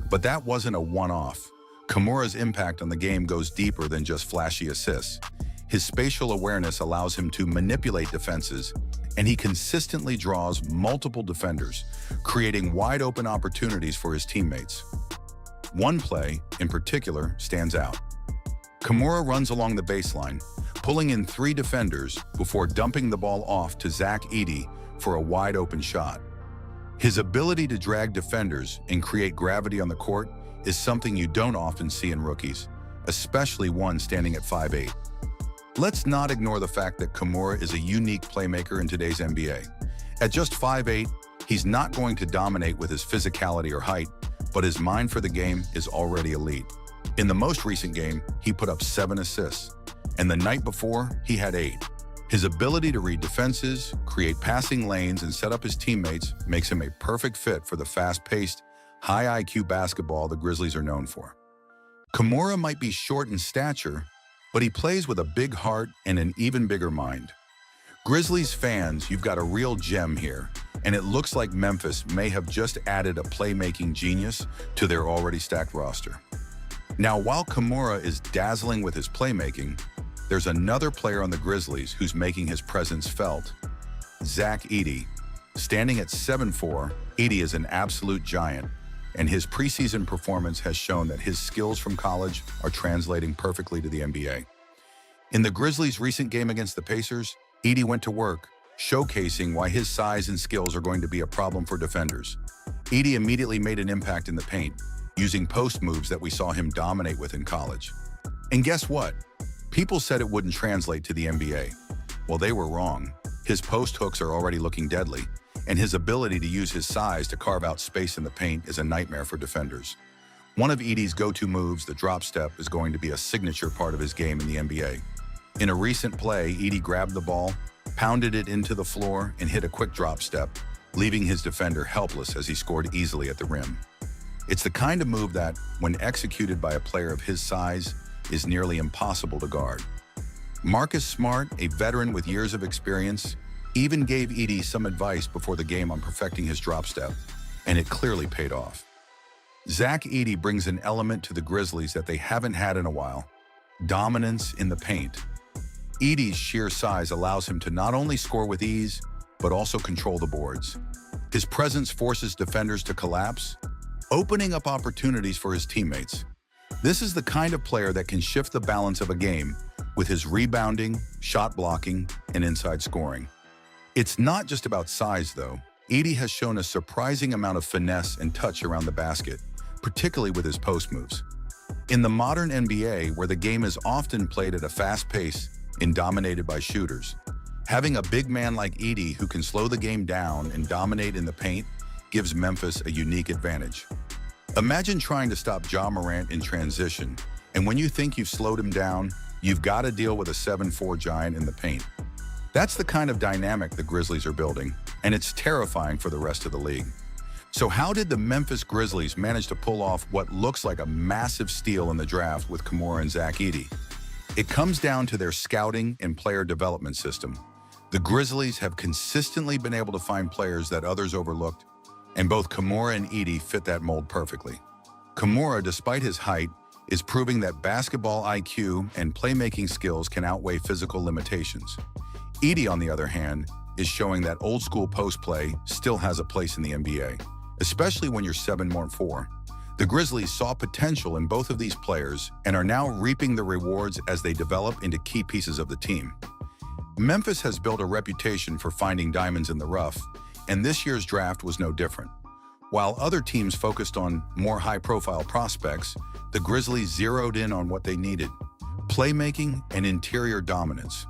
But that wasn't a one-off. Kimura's impact on the game goes deeper than just flashy assists. His spatial awareness allows him to manipulate defenses, and he consistently draws multiple defenders, creating wide-open opportunities for his teammates. One play, in particular, stands out. Kimura runs along the baseline, pulling in 3 defenders before dumping the ball off to Zach Edey for a wide-open shot. His ability to drag defenders and create gravity on the court is something you don't often see in rookies, especially one standing at 5'8". Let's not ignore the fact that Kimura is a unique playmaker in today's NBA. At just 5'8", he's not going to dominate with his physicality or height, but his mind for the game is already elite. In the most recent game, he put up 7 assists, and the night before, he had 8. His ability to read defenses, create passing lanes, and set up his teammates makes him a perfect fit for the fast-paced, high IQ basketball the Grizzlies are known for. Kimura might be short in stature, but he plays with a big heart and an even bigger mind. Grizzlies fans, you've got a real gem here, and it looks like Memphis may have just added a playmaking genius to their already stacked roster. Now, while Kimura is dazzling with his playmaking, there's another player on the Grizzlies who's making his presence felt. Zach Edey. Standing at 7'4", Edey is an absolute giant, and his preseason performance has shown that his skills from college are translating perfectly to the NBA. In the Grizzlies' recent game against the Pacers, Edey went to work, showcasing why his size and skills are going to be a problem for defenders. Edey immediately made an impact in the paint, using post moves that we saw him dominate with in college. And guess what? People said it wouldn't translate to the NBA. Well, they were wrong. His post hooks are already looking deadly, and his ability to use his size to carve out space in the paint is a nightmare for defenders. One of Edey's go-to moves, the drop step, is going to be a signature part of his game in the NBA. In a recent play, Edey grabbed the ball, pounded it into the floor, and hit a quick drop step, leaving his defender helpless as he scored easily at the rim. It's the kind of move that, when executed by a player of his size, is nearly impossible to guard. Marcus Smart, a veteran with years of experience, even gave Edey some advice before the game on perfecting his drop step, and it clearly paid off. Zach Edey brings an element to the Grizzlies that they haven't had in a while: dominance in the paint. Edey's sheer size allows him to not only score with ease, but also control the boards. His presence forces defenders to collapse, opening up opportunities for his teammates. This is the kind of player that can shift the balance of a game with his rebounding, shot blocking, and inside scoring. It's not just about size, though. Edey has shown a surprising amount of finesse and touch around the basket, particularly with his post moves. In the modern NBA, where the game is often played at a fast pace and dominated by shooters, having a big man like Edey who can slow the game down and dominate in the paint gives Memphis a unique advantage. Imagine trying to stop Ja Morant in transition, and when you think you've slowed him down, you've got to deal with a 7'4" giant in the paint. That's the kind of dynamic the Grizzlies are building, and it's terrifying for the rest of the league. So how did the Memphis Grizzlies manage to pull off what looks like a massive steal in the draft with Kimura and Zach Edey? It comes down to their scouting and player development system. The Grizzlies have consistently been able to find players that others overlooked, and both Kimura and Edey fit that mold perfectly. Kimura, despite his height, is proving that basketball IQ and playmaking skills can outweigh physical limitations. Edey, on the other hand, is showing that old-school post play still has a place in the NBA, especially when you're 7'4". The Grizzlies saw potential in both of these players and are now reaping the rewards as they develop into key pieces of the team. Memphis has built a reputation for finding diamonds in the rough, and this year's draft was no different. While other teams focused on more high-profile prospects, the Grizzlies zeroed in on what they needed: playmaking and interior dominance.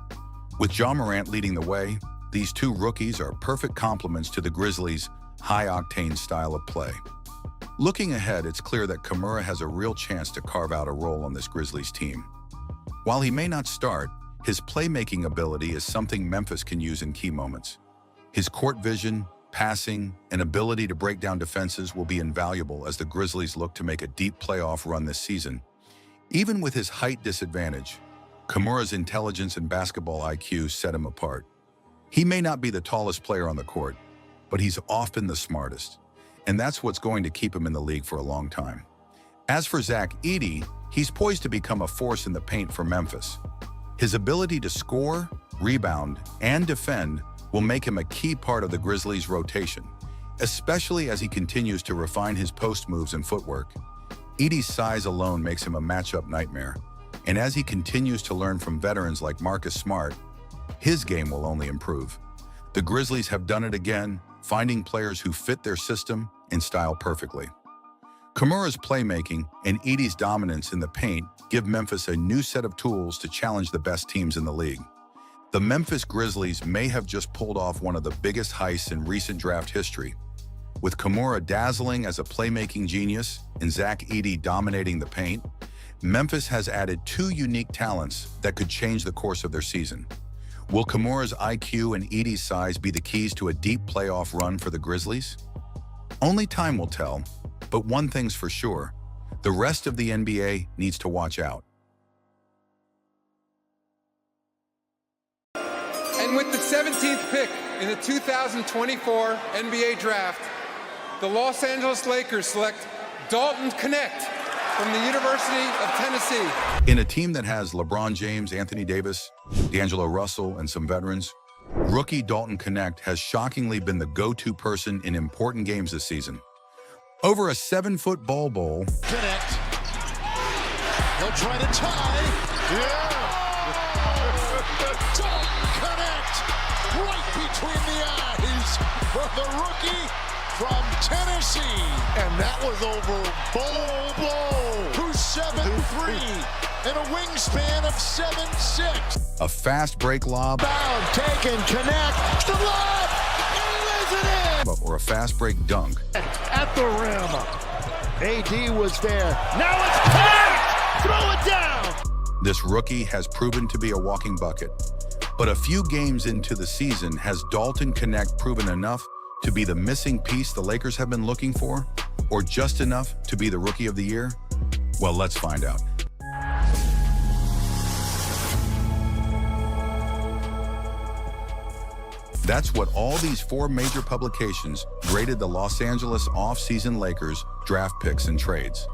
With Ja Morant leading the way, these two rookies are perfect complements to the Grizzlies' high-octane style of play. Looking ahead, it's clear that Kimura has a real chance to carve out a role on this Grizzlies team. While he may not start, his playmaking ability is something Memphis can use in key moments. His court vision, passing, and ability to break down defenses will be invaluable as the Grizzlies look to make a deep playoff run this season. Even with his height disadvantage, Kimura's intelligence and basketball IQ set him apart. He may not be the tallest player on the court, but he's often the smartest, and that's what's going to keep him in the league for a long time. As for Zach Edey, he's poised to become a force in the paint for Memphis. His ability to score, rebound, and defend will make him a key part of the Grizzlies' rotation, especially as he continues to refine his post moves and footwork. Edey's size alone makes him a matchup nightmare, and as he continues to learn from veterans like Marcus Smart, his game will only improve. The Grizzlies have done it again, finding players who fit their system and style perfectly. Kimura's playmaking and Edey's dominance in the paint give Memphis a new set of tools to challenge the best teams in the league. The Memphis Grizzlies may have just pulled off one of the biggest heists in recent draft history. With Kimura dazzling as a playmaking genius and Zach Edey dominating the paint, Memphis has added two unique talents that could change the course of their season. Will Kimura's IQ and Edey's size be the keys to a deep playoff run for the Grizzlies? Only time will tell, but one thing's for sure, the rest of the NBA needs to watch out. And with the 17th pick in the 2024 NBA Draft, the Los Angeles Lakers select Dalton Knecht from the University of Tennessee. In a team that has LeBron James, Anthony Davis, D'Angelo Russell, and some veterans, rookie Dalton Knecht has shockingly been the go-to person in important games this season. Over a 7-foot ball bowl. Knecht. He'll try to tie. Yeah. Dalton Knecht. Right between the eyes for the rookie from Tennessee. And that was over Bowl, who's 7'3", and a wingspan of 7'6". A fast break lob. Foul taken, Knecht, the lob, and he lays it in. Or a fast break dunk. At the rim. AD was there. Now it's Knecht. Throw it down. This rookie has proven to be a walking bucket. But a few games into the season, has Dalton Knecht proven enough to be the missing piece the Lakers have been looking for? Or just enough to be the Rookie of the Year? Well, let's find out. That's what all these four major publications graded the Los Angeles off-season Lakers draft picks and trades.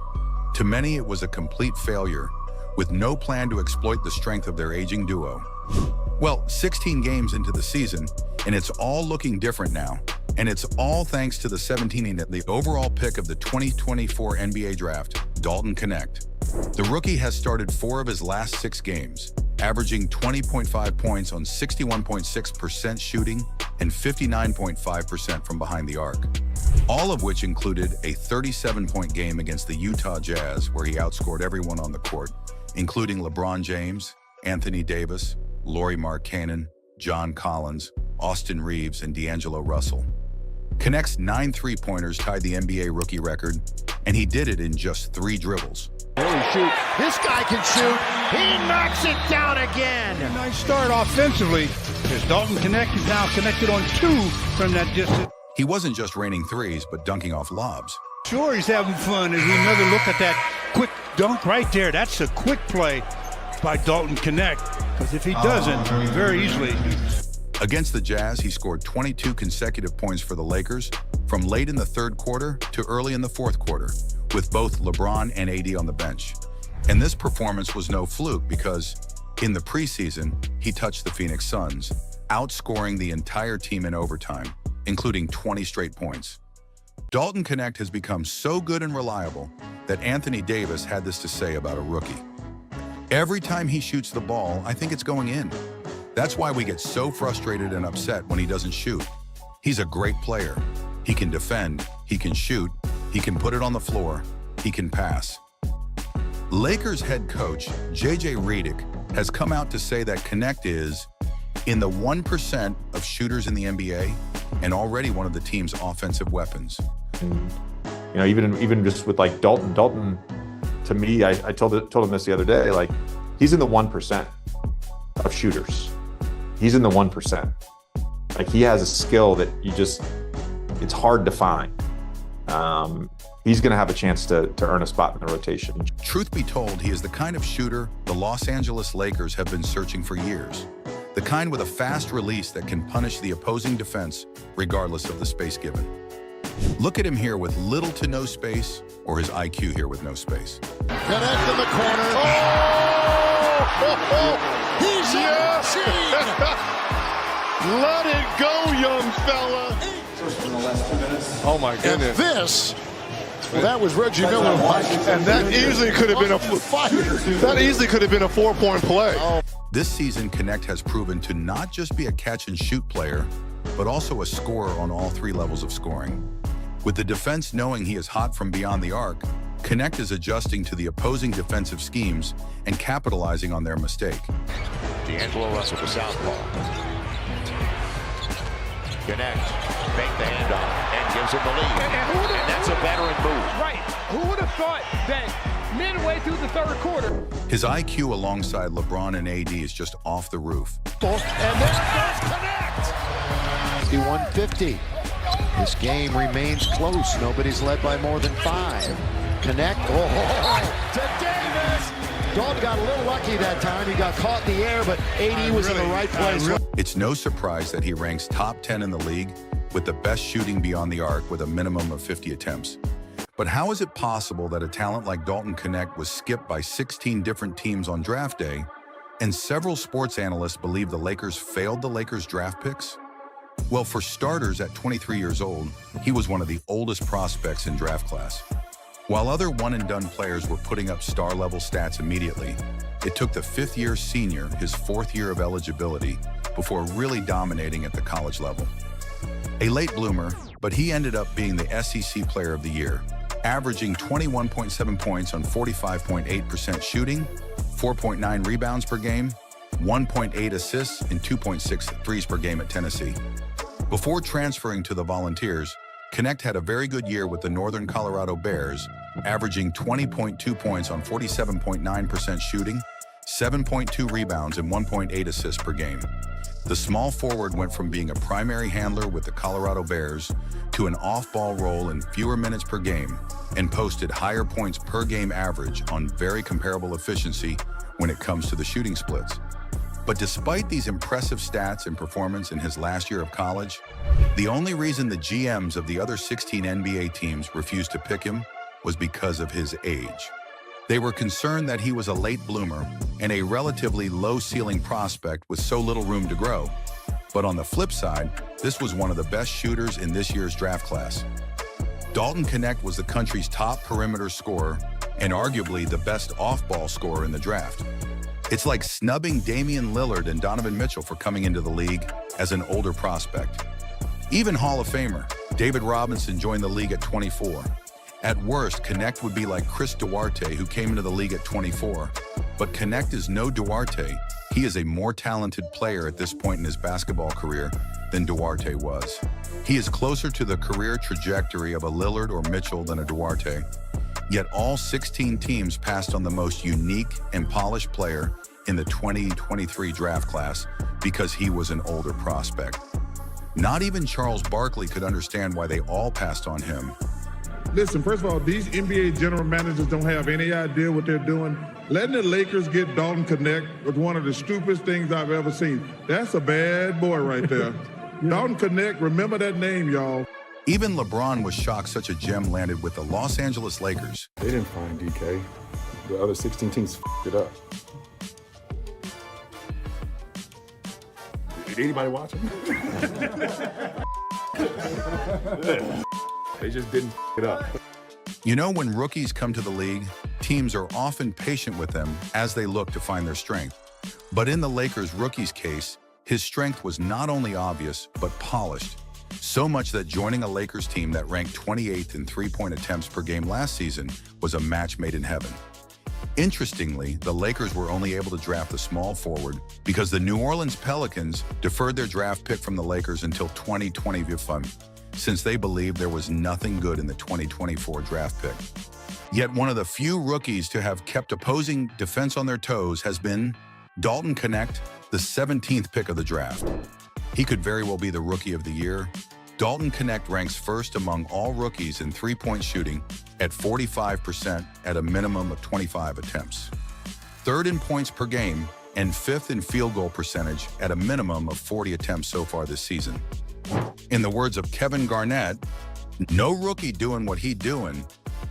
To many, it was a complete failure, with no plan to exploit the strength of their aging duo. Well, 16 games into the season, and it's all looking different now. And it's all thanks to the 17th at the overall pick of the 2024 NBA Draft, Dalton Knecht. The rookie has started 4 of his last 6 games, averaging 20.5 points on 61.6% shooting and 59.5% from behind the arc, all of which included a 37-point game against the Utah Jazz, where he outscored everyone on the court, including LeBron James, Anthony Davis, Lauri Markkanen, John Collins, Austin Reeves, and D'Angelo Russell. Knecht's 9 three-pointers tied the NBA rookie record, and he did it in just 3 dribbles. Shoot. This guy can shoot. He knocks it down again. A nice start offensively, as Dalton Knecht is now connected on 2 from that distance. He wasn't just raining threes, but dunking off lobs. Sure, he's having fun as we another look at that quick dunk right there. That's a quick play by Dalton Knecht, because if he doesn't, very easily. Against the Jazz, he scored 22 consecutive points for the Lakers from late in the third quarter to early in the fourth quarter, with both LeBron and AD on the bench. And this performance was no fluke because in the preseason, he touched the Phoenix Suns, outscoring the entire team in overtime, including 20 straight points. Dalton Knecht has become so good and reliable that Anthony Davis had this to say about a rookie. Every time he shoots the ball, I think it's going in. That's why we get so frustrated and upset when he doesn't shoot. He's a great player. He can defend, he can shoot, he can put it on the floor, he can pass. Lakers head coach J.J. Redick has come out to say that Knecht is in the 1% of shooters in the NBA and already one of the team's offensive weapons. You know, even just with like Dalton. Dalton, to me, I told him this the other day. Like, he's in the 1% of shooters. He's in the 1%. Like, he has a skill that it's hard to find. He's going to have a chance to earn a spot in the rotation. Truth be told, he is the kind of shooter the Los Angeles Lakers have been searching for years. The kind with a fast release that can punish the opposing defense regardless of the space given. Look at him here with little to no space, or his IQ here with no space. Connect in the corner. He's on the Let it go, young fella. Oh my goodness. And this, well, that was Reggie Miller. And that easily could have been a 4-point play. This season, Connect has proven to not just be a catch-and-shoot player, but also a scorer on all 3 levels of scoring. With the defense knowing he is hot from beyond the arc, Connect is adjusting to the opposing defensive schemes and capitalizing on their mistake. D'Angelo Russell to southpaw. Connect, make the handoff, and gives him the lead. And that's a veteran move. Right. Who would have thought that midway through the third quarter? His IQ alongside LeBron and AD is just off the roof. And there goes Connect. 150. This game remains close. Nobody's led by more than 5. Connect. To Davis. Dalton got a little lucky that time. He got caught in the air, but AD was in the right place. It's no surprise that he ranks top 10 in the league with the best shooting beyond the arc with a minimum of 50 attempts. But how is it possible that a talent like Dalton Connect was skipped by 16 different teams on draft day, and several sports analysts believe the Lakers failed the Lakers draft picks? Well, for starters, at 23 years old, he was one of the oldest prospects in draft class. While other one-and-done players were putting up star-level stats immediately, it took the 5th-year senior his 4th year of eligibility before really dominating at the college level. A late bloomer, but he ended up being the SEC Player of the Year, averaging 21.7 points on 45.8% shooting, 4.9 rebounds per game, 1.8 assists, and 2.6 threes per game at Tennessee. Before transferring to the Volunteers, Connect had a very good year with the Northern Colorado Bears, averaging 20.2 points on 47.9% shooting, 7.2 rebounds, and 1.8 assists per game. The small forward went from being a primary handler with the Colorado Bears to an off-ball role in fewer minutes per game and posted higher points per game average on very comparable efficiency when it comes to the shooting splits. But despite these impressive stats and performance in his last year of college, the only reason the GMs of the other 16 NBA teams refused to pick him was because of his age. They were concerned that he was a late bloomer and a relatively low-ceiling prospect with so little room to grow. But on the flip side, this was one of the best shooters in this year's draft class. Dalton Connect was the country's top perimeter scorer and arguably the best off-ball scorer in the draft. It's like snubbing Damian Lillard and Donovan Mitchell for coming into the league as an older prospect. Even Hall of Famer David Robinson joined the league at 24. At worst, Connect would be like Chris Duarte, who came into the league at 24. But Connect is no Duarte. He is a more talented player at this point in his basketball career than Duarte was. He is closer to the career trajectory of a Lillard or Mitchell than a Duarte. Yet all 16 teams passed on the most unique and polished player in the 2023 draft class because he was an older prospect. Not even Charles Barkley could understand why they all passed on him. Listen, first of all, these NBA general managers don't have any idea what they're doing. Letting the Lakers get Dalton Connect was one of the stupidest things I've ever seen. That's a bad boy right there. Dalton Connect, remember that name, y'all. Even LeBron was shocked such a gem landed with the Los Angeles Lakers. They didn't find DK. The other 16 teams f***ed it up. Did anybody watching? They just didn't f*** it up. You know, when rookies come to the league, teams are often patient with them as they look to find their strength. But in the Lakers' rookie's case, his strength was not only obvious, but polished. So much that joining a Lakers team that ranked 28th in three-point attempts per game last season was a match made in heaven. Interestingly, the Lakers were only able to draft a small forward because the New Orleans Pelicans deferred their draft pick from the Lakers until 2025. since they believed there was nothing good in the 2024 draft pick. Yet one of the few rookies to have kept opposing defense on their toes has been Dalton Knecht, the 17th pick of the draft. He could very well be the Rookie of the Year. Dalton Knecht ranks first among all rookies in three-point shooting at 45% at a minimum of 25 attempts. Third in points per game and fifth in field goal percentage at a minimum of 40 attempts so far this season. In the words of Kevin Garnett, no rookie doing what he doing,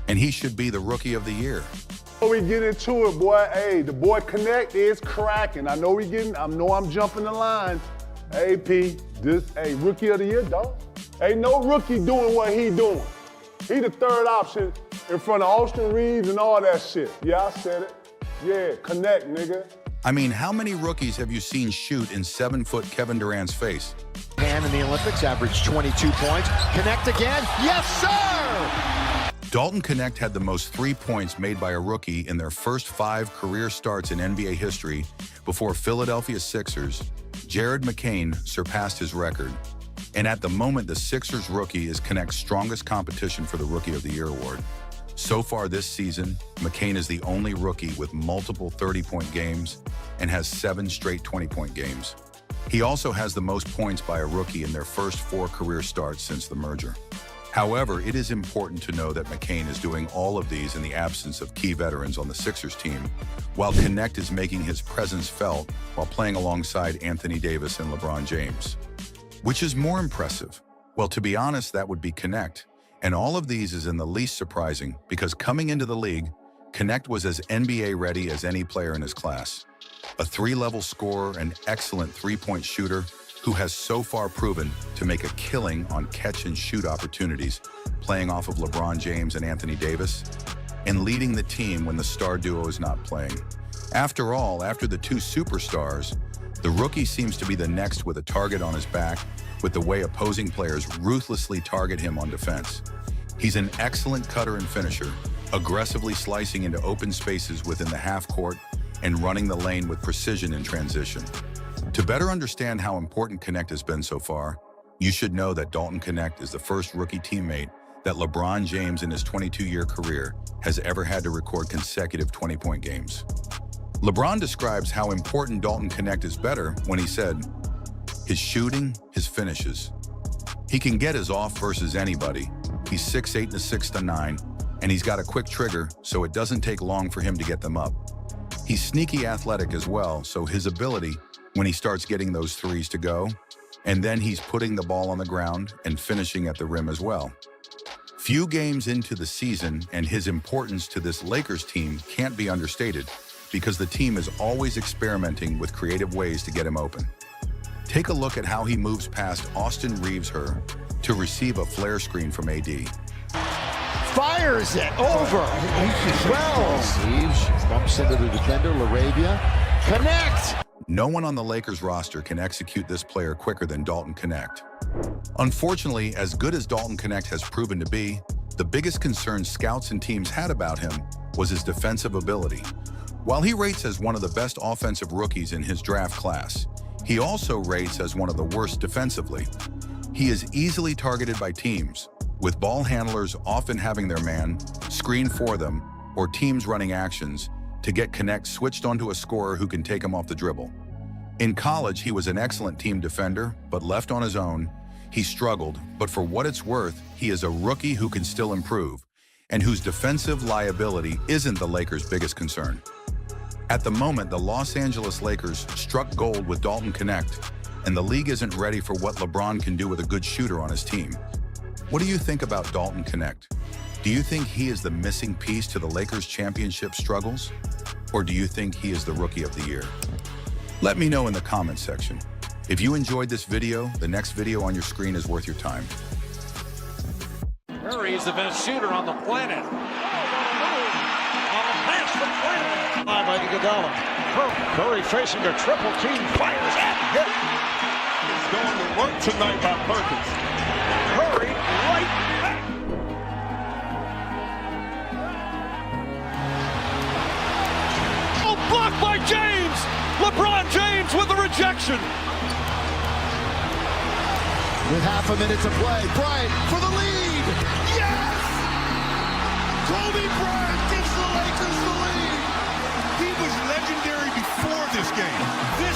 and he should be the Rookie of the Year. Before we get into it, boy, hey, the boy Knecht is cracking. I know I'm jumping the line. Hey, P, Rookie of the Year, dog. Ain't no rookie doing what he doing. He the third option in front of Austin Reeves and all that shit. Yeah, I said it. Yeah, Knecht, nigga. I mean, how many rookies have you seen shoot in 7-foot Kevin Durant's face? Man in the Olympics averaged 22 points. Knecht again. Yes, sir! Dalton Knecht had the most 3 points made by a rookie in their first 5 career starts in NBA history before Philadelphia Sixers, Jared McCain, surpassed his record. And at the moment, the Sixers rookie is Knecht's strongest competition for the Rookie of the Year award. So far this season, McCain is the only rookie with multiple 30-point games and has 7 straight 20-point games. He also has the most points by a rookie in their first 4 career starts since the merger. However, it is important to know that McCain is doing all of these in the absence of key veterans on the Sixers team, while Knecht is making his presence felt while playing alongside Anthony Davis and LeBron James. Which is more impressive? Well, to be honest, that would be Knecht. And all of these is in the least surprising because coming into the league, Knecht was as NBA ready as any player in his class. A 3-level scorer and excellent 3-point shooter who has so far proven to make a killing on catch-and-shoot opportunities, playing off of LeBron James and Anthony Davis, and leading the team when the star duo is not playing. After all, after the 2 superstars, the rookie seems to be the next with a target on his back, with the way opposing players ruthlessly target him on defense. He's an excellent cutter and finisher, aggressively slicing into open spaces within the half court and running the lane with precision in transition. To better understand how important Knecht has been so far, you should know that Dalton Knecht is the first rookie teammate that LeBron James in his 22-year career has ever had to record consecutive 20-point games. LeBron describes how important Dalton Knecht is better when he said, his shooting, his finishes. He can get his off versus anybody. He's 6'8" and a 6'9", and he's got a quick trigger, so it doesn't take long for him to get them up. He's sneaky athletic as well, so his ability, when he starts getting those threes to go, and then he's putting the ball on the ground and finishing at the rim as well. Few games into the season, and his importance to this Lakers team can't be understated because the team is always experimenting with creative ways to get him open. Take a look at how he moves past Austin Reeves to receive a flare screen from AD. Fires it over. Reeves bumps into the defender, LaRavia. Knecht. No one on the Lakers roster can execute this player quicker than Dalton Knecht. Unfortunately, as good as Dalton Knecht has proven to be, the biggest concern scouts and teams had about him was his defensive ability. While he rates as one of the best offensive rookies in his draft class, he also rates as one of the worst defensively. He is easily targeted by teams, with ball handlers often having their man screen for them or teams running actions to get Knecht switched onto a scorer who can take him off the dribble. In college, he was an excellent team defender, but left on his own, he struggled, but for what it's worth, he is a rookie who can still improve and whose defensive liability isn't the Lakers' biggest concern. At the moment, the Los Angeles Lakers struck gold with Dalton Knecht, and the league isn't ready for what LeBron can do with a good shooter on his team. What do you think about Dalton Knecht? Do you think he is the missing piece to the Lakers' championship struggles? Or do you think he is the Rookie of the Year? Let me know in the comments section. If you enjoyed this video, the next video on your screen is worth your time. Curry is the best shooter on the planet. On the pass from Planet. By Iguodala. Curry facing a triple team. Fires at hit. He's going to work tonight by Perkins. Curry right back. Oh, blocked by James. LeBron James with the rejection. with half a minute to play. Bryant for the lead. Yes! Kobe Bryant gives the Lakers the lead. He was legendary before this game. This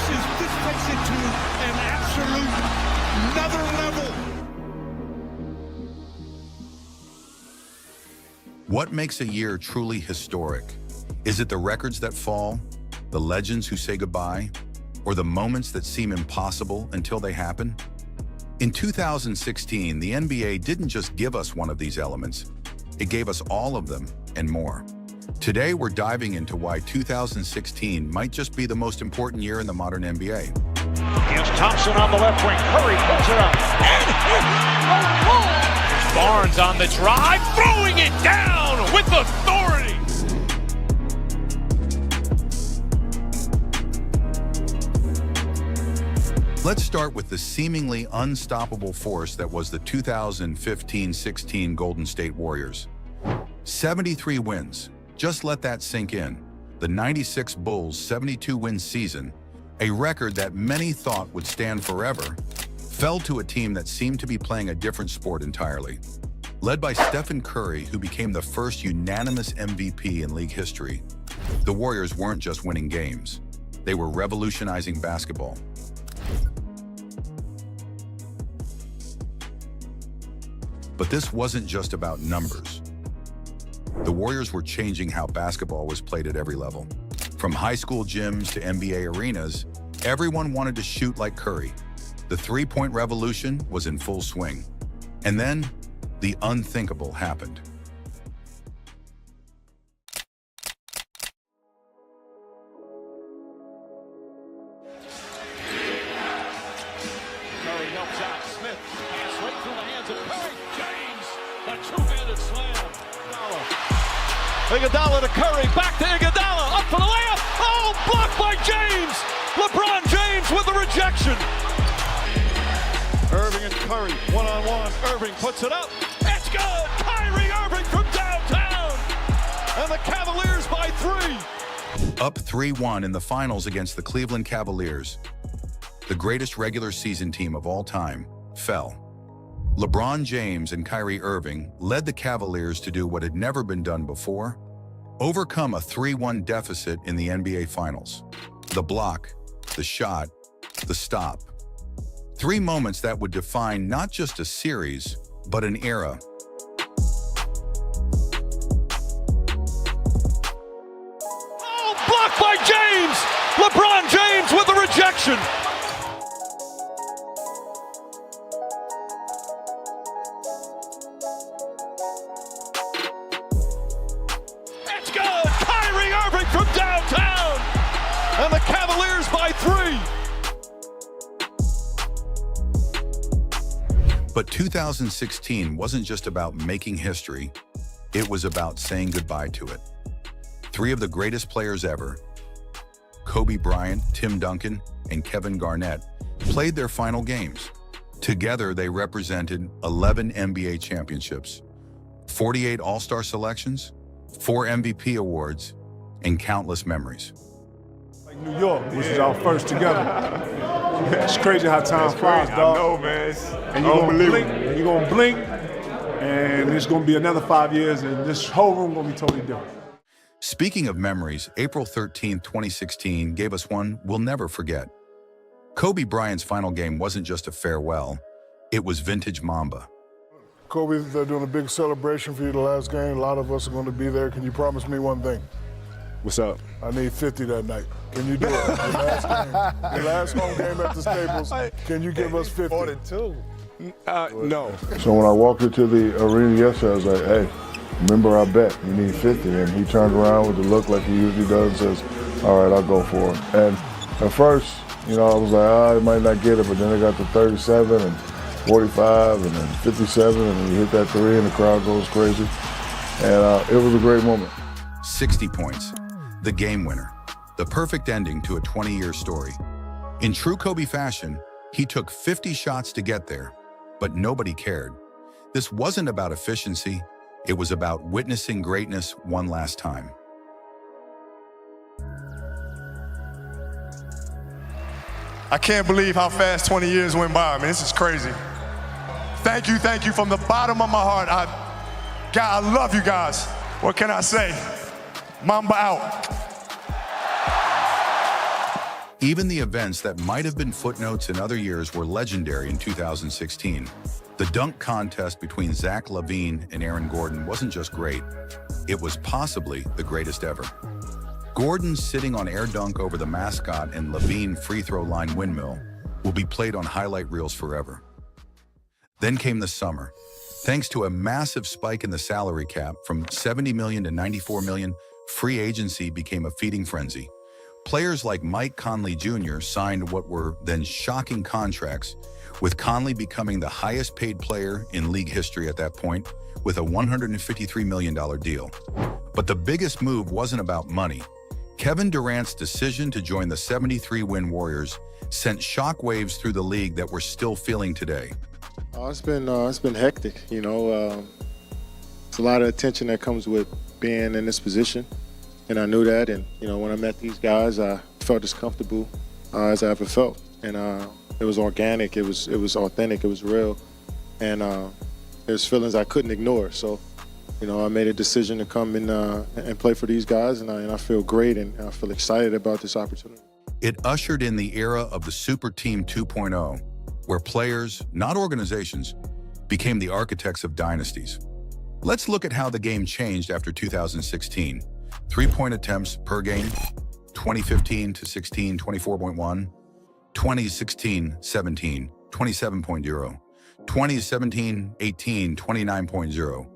takes it to an absolute another level. What makes a year truly historic? Is it the records that fall, the legends who say goodbye, or the moments that seem impossible until they happen? In 2016, the NBA didn't just give us one of these elements, it gave us all of them and more. Today, we're diving into why 2016 might just be the most important year in the modern NBA. Here's Thompson on the left wing. Curry puts it up. There's Barnes on the drive, throwing it down with authority. Let's start with the seemingly unstoppable force that was the 2015-16 Golden State Warriors. 73 wins. Just let that sink in. The 96 Bulls' 72-win season, a record that many thought would stand forever, fell to a team that seemed to be playing a different sport entirely. Led by Stephen Curry, who became the first unanimous MVP in league history, the Warriors weren't just winning games. They were revolutionizing basketball. But this wasn't just about numbers. The Warriors were changing how basketball was played at every level. From high school gyms to NBA arenas, everyone wanted to shoot like Curry. The three-point revolution was in full swing. And then, the unthinkable happened. Curry helps out Smith. Pass right through the hands of Curry. James, a two-handed slam. Iguodala to Curry, back to Iguodala, up for the layup. Oh, blocked by James. LeBron James with the rejection. Irving and Curry, one-on-one. Irving puts it up. It's good. Kyrie Irving from downtown. And the Cavaliers by 3. Up 3-1 in the finals against the Cleveland Cavaliers, the greatest regular season team of all time, fell. LeBron James and Kyrie Irving led the Cavaliers to do what had never been done before: overcome a 3-1 deficit in the NBA Finals. The block, the shot, the stop. 3 moments that would define not just a series, but an era. Oh, blocked by James! LeBron James with the rejection. It's good! Kyrie Irving from downtown! And the Cavaliers by 3. But 2016 wasn't just about making history, it was about saying goodbye to it. 3 of the greatest players ever, Kobe Bryant, Tim Duncan, and Kevin Garnett, played their final games. Together, they represented 11 NBA championships, 48 All-Star selections, 4 MVP awards, and countless memories. Like New York, which is our first together. It's crazy how time flies, dog. I know, man. And you're gonna blink, and it's gonna be another 5 years, and this whole room gonna be totally different. Speaking of memories, April 13, 2016 gave us one we'll never forget. Kobe Bryant's final game wasn't just a farewell, it was vintage Mamba. Kobe, they're doing a big celebration for you the last game. A lot of us are going to be there. Can you promise me one thing? What's up? I need 50 that night. Can you do it? Your last home game at the Staples, can you give us 50? 42. No. So when I walked into the arena yesterday, I was like, hey, remember our bet, you need 50. And he turned around with the look like he usually does and says, all right, I'll go for it. And at first, I was like, I might not get it, but then I got to 37 and 45 and then 57, and then you hit that 3 and the crowd goes crazy. And it was a great moment. 60 points, the game winner, the perfect ending to a 20-year story. In true Kobe fashion, he took 50 shots to get there, but nobody cared. This wasn't about efficiency, it was about witnessing greatness one last time. I can't believe how fast 20 years went by. I mean, this is crazy. Thank you from the bottom of my heart. God, I love you guys. What can I say? Mamba out. Even the events that might have been footnotes in other years were legendary in 2016. The dunk contest between Zach LaVine and Aaron Gordon wasn't just great, it was possibly the greatest ever. Gordon sitting on air dunk over the mascot and LaVine free throw line windmill will be played on highlight reels forever. Then came the summer. Thanks to a massive spike in the salary cap from $70 million to $94 million, free agency became a feeding frenzy. Players like Mike Conley Jr. signed what were then shocking contracts, with Conley becoming the highest paid player in league history at that point, with a $153 million deal. But the biggest move wasn't about money. Kevin Durant's decision to join the 73-win Warriors sent shockwaves through the league that we're still feeling today. It's been hectic, you know. It's a lot of attention that comes with being in this position, and I knew that. And you know, when I met these guys, I felt as comfortable as I ever felt, and it was organic, it was authentic, it was real, and there's feelings I couldn't ignore. So, you know, I made a decision to come and play for these guys, and I feel great, and I feel excited about this opportunity. It ushered in the era of the Super Team 2.0, where players, not organizations, became the architects of dynasties. Let's look at how the game changed after 2016. 3-point attempts per game, 2015 to 16, 24.1, 2016, 17, 27.0, 2017, 18, 29.0.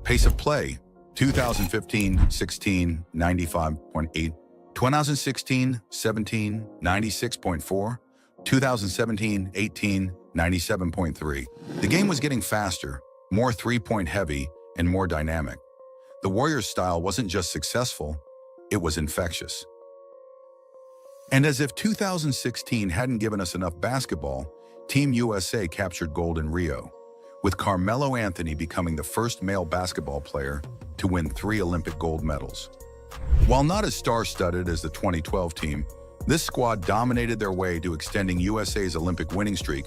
Pace of play, 2015, 16, 95.8, 2016, 17, 96.4, 2017, 18, 97.3. The game was getting faster, more three-point heavy, and more dynamic. The Warriors' style wasn't just successful, it was infectious. And as if 2016 hadn't given us enough basketball, Team USA captured gold in Rio, with Carmelo Anthony becoming the first male basketball player to win 3 Olympic gold medals. While not as star-studded as the 2012 team, this squad dominated their way to extending USA's Olympic winning streak,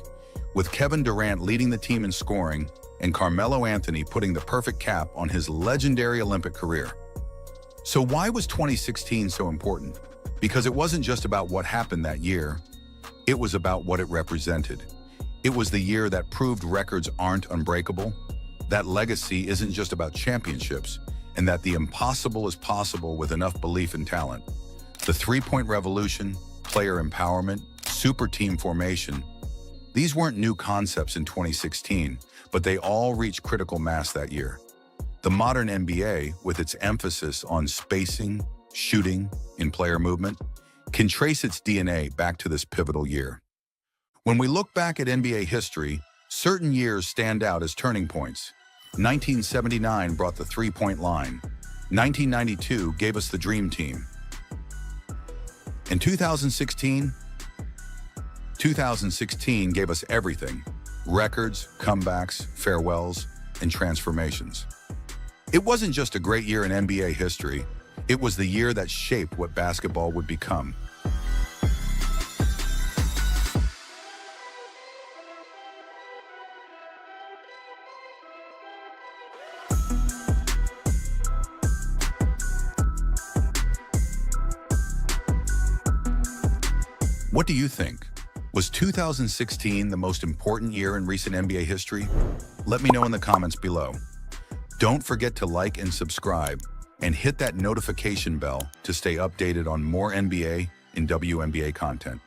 with Kevin Durant leading the team in scoring and Carmelo Anthony putting the perfect cap on his legendary Olympic career. So why was 2016 so important? Because it wasn't just about what happened that year, it was about what it represented. It was the year that proved records aren't unbreakable, that legacy isn't just about championships, and that the impossible is possible with enough belief and talent. The three-point revolution, player empowerment, super team formation, these weren't new concepts in 2016, but they all reached critical mass that year. The modern NBA, with its emphasis on spacing, shooting, and player movement, can trace its DNA back to this pivotal year. When we look back at NBA history, certain years stand out as turning points. 1979 brought the three-point line. 1992 gave us the Dream Team. And 2016 gave us everything: records, comebacks, farewells, and transformations. It wasn't just a great year in NBA history, it was the year that shaped what basketball would become. What do you think? Was 2016 the most important year in recent NBA history? Let me know in the comments below. Don't forget to like and subscribe, and hit that notification bell to stay updated on more NBA and WNBA content.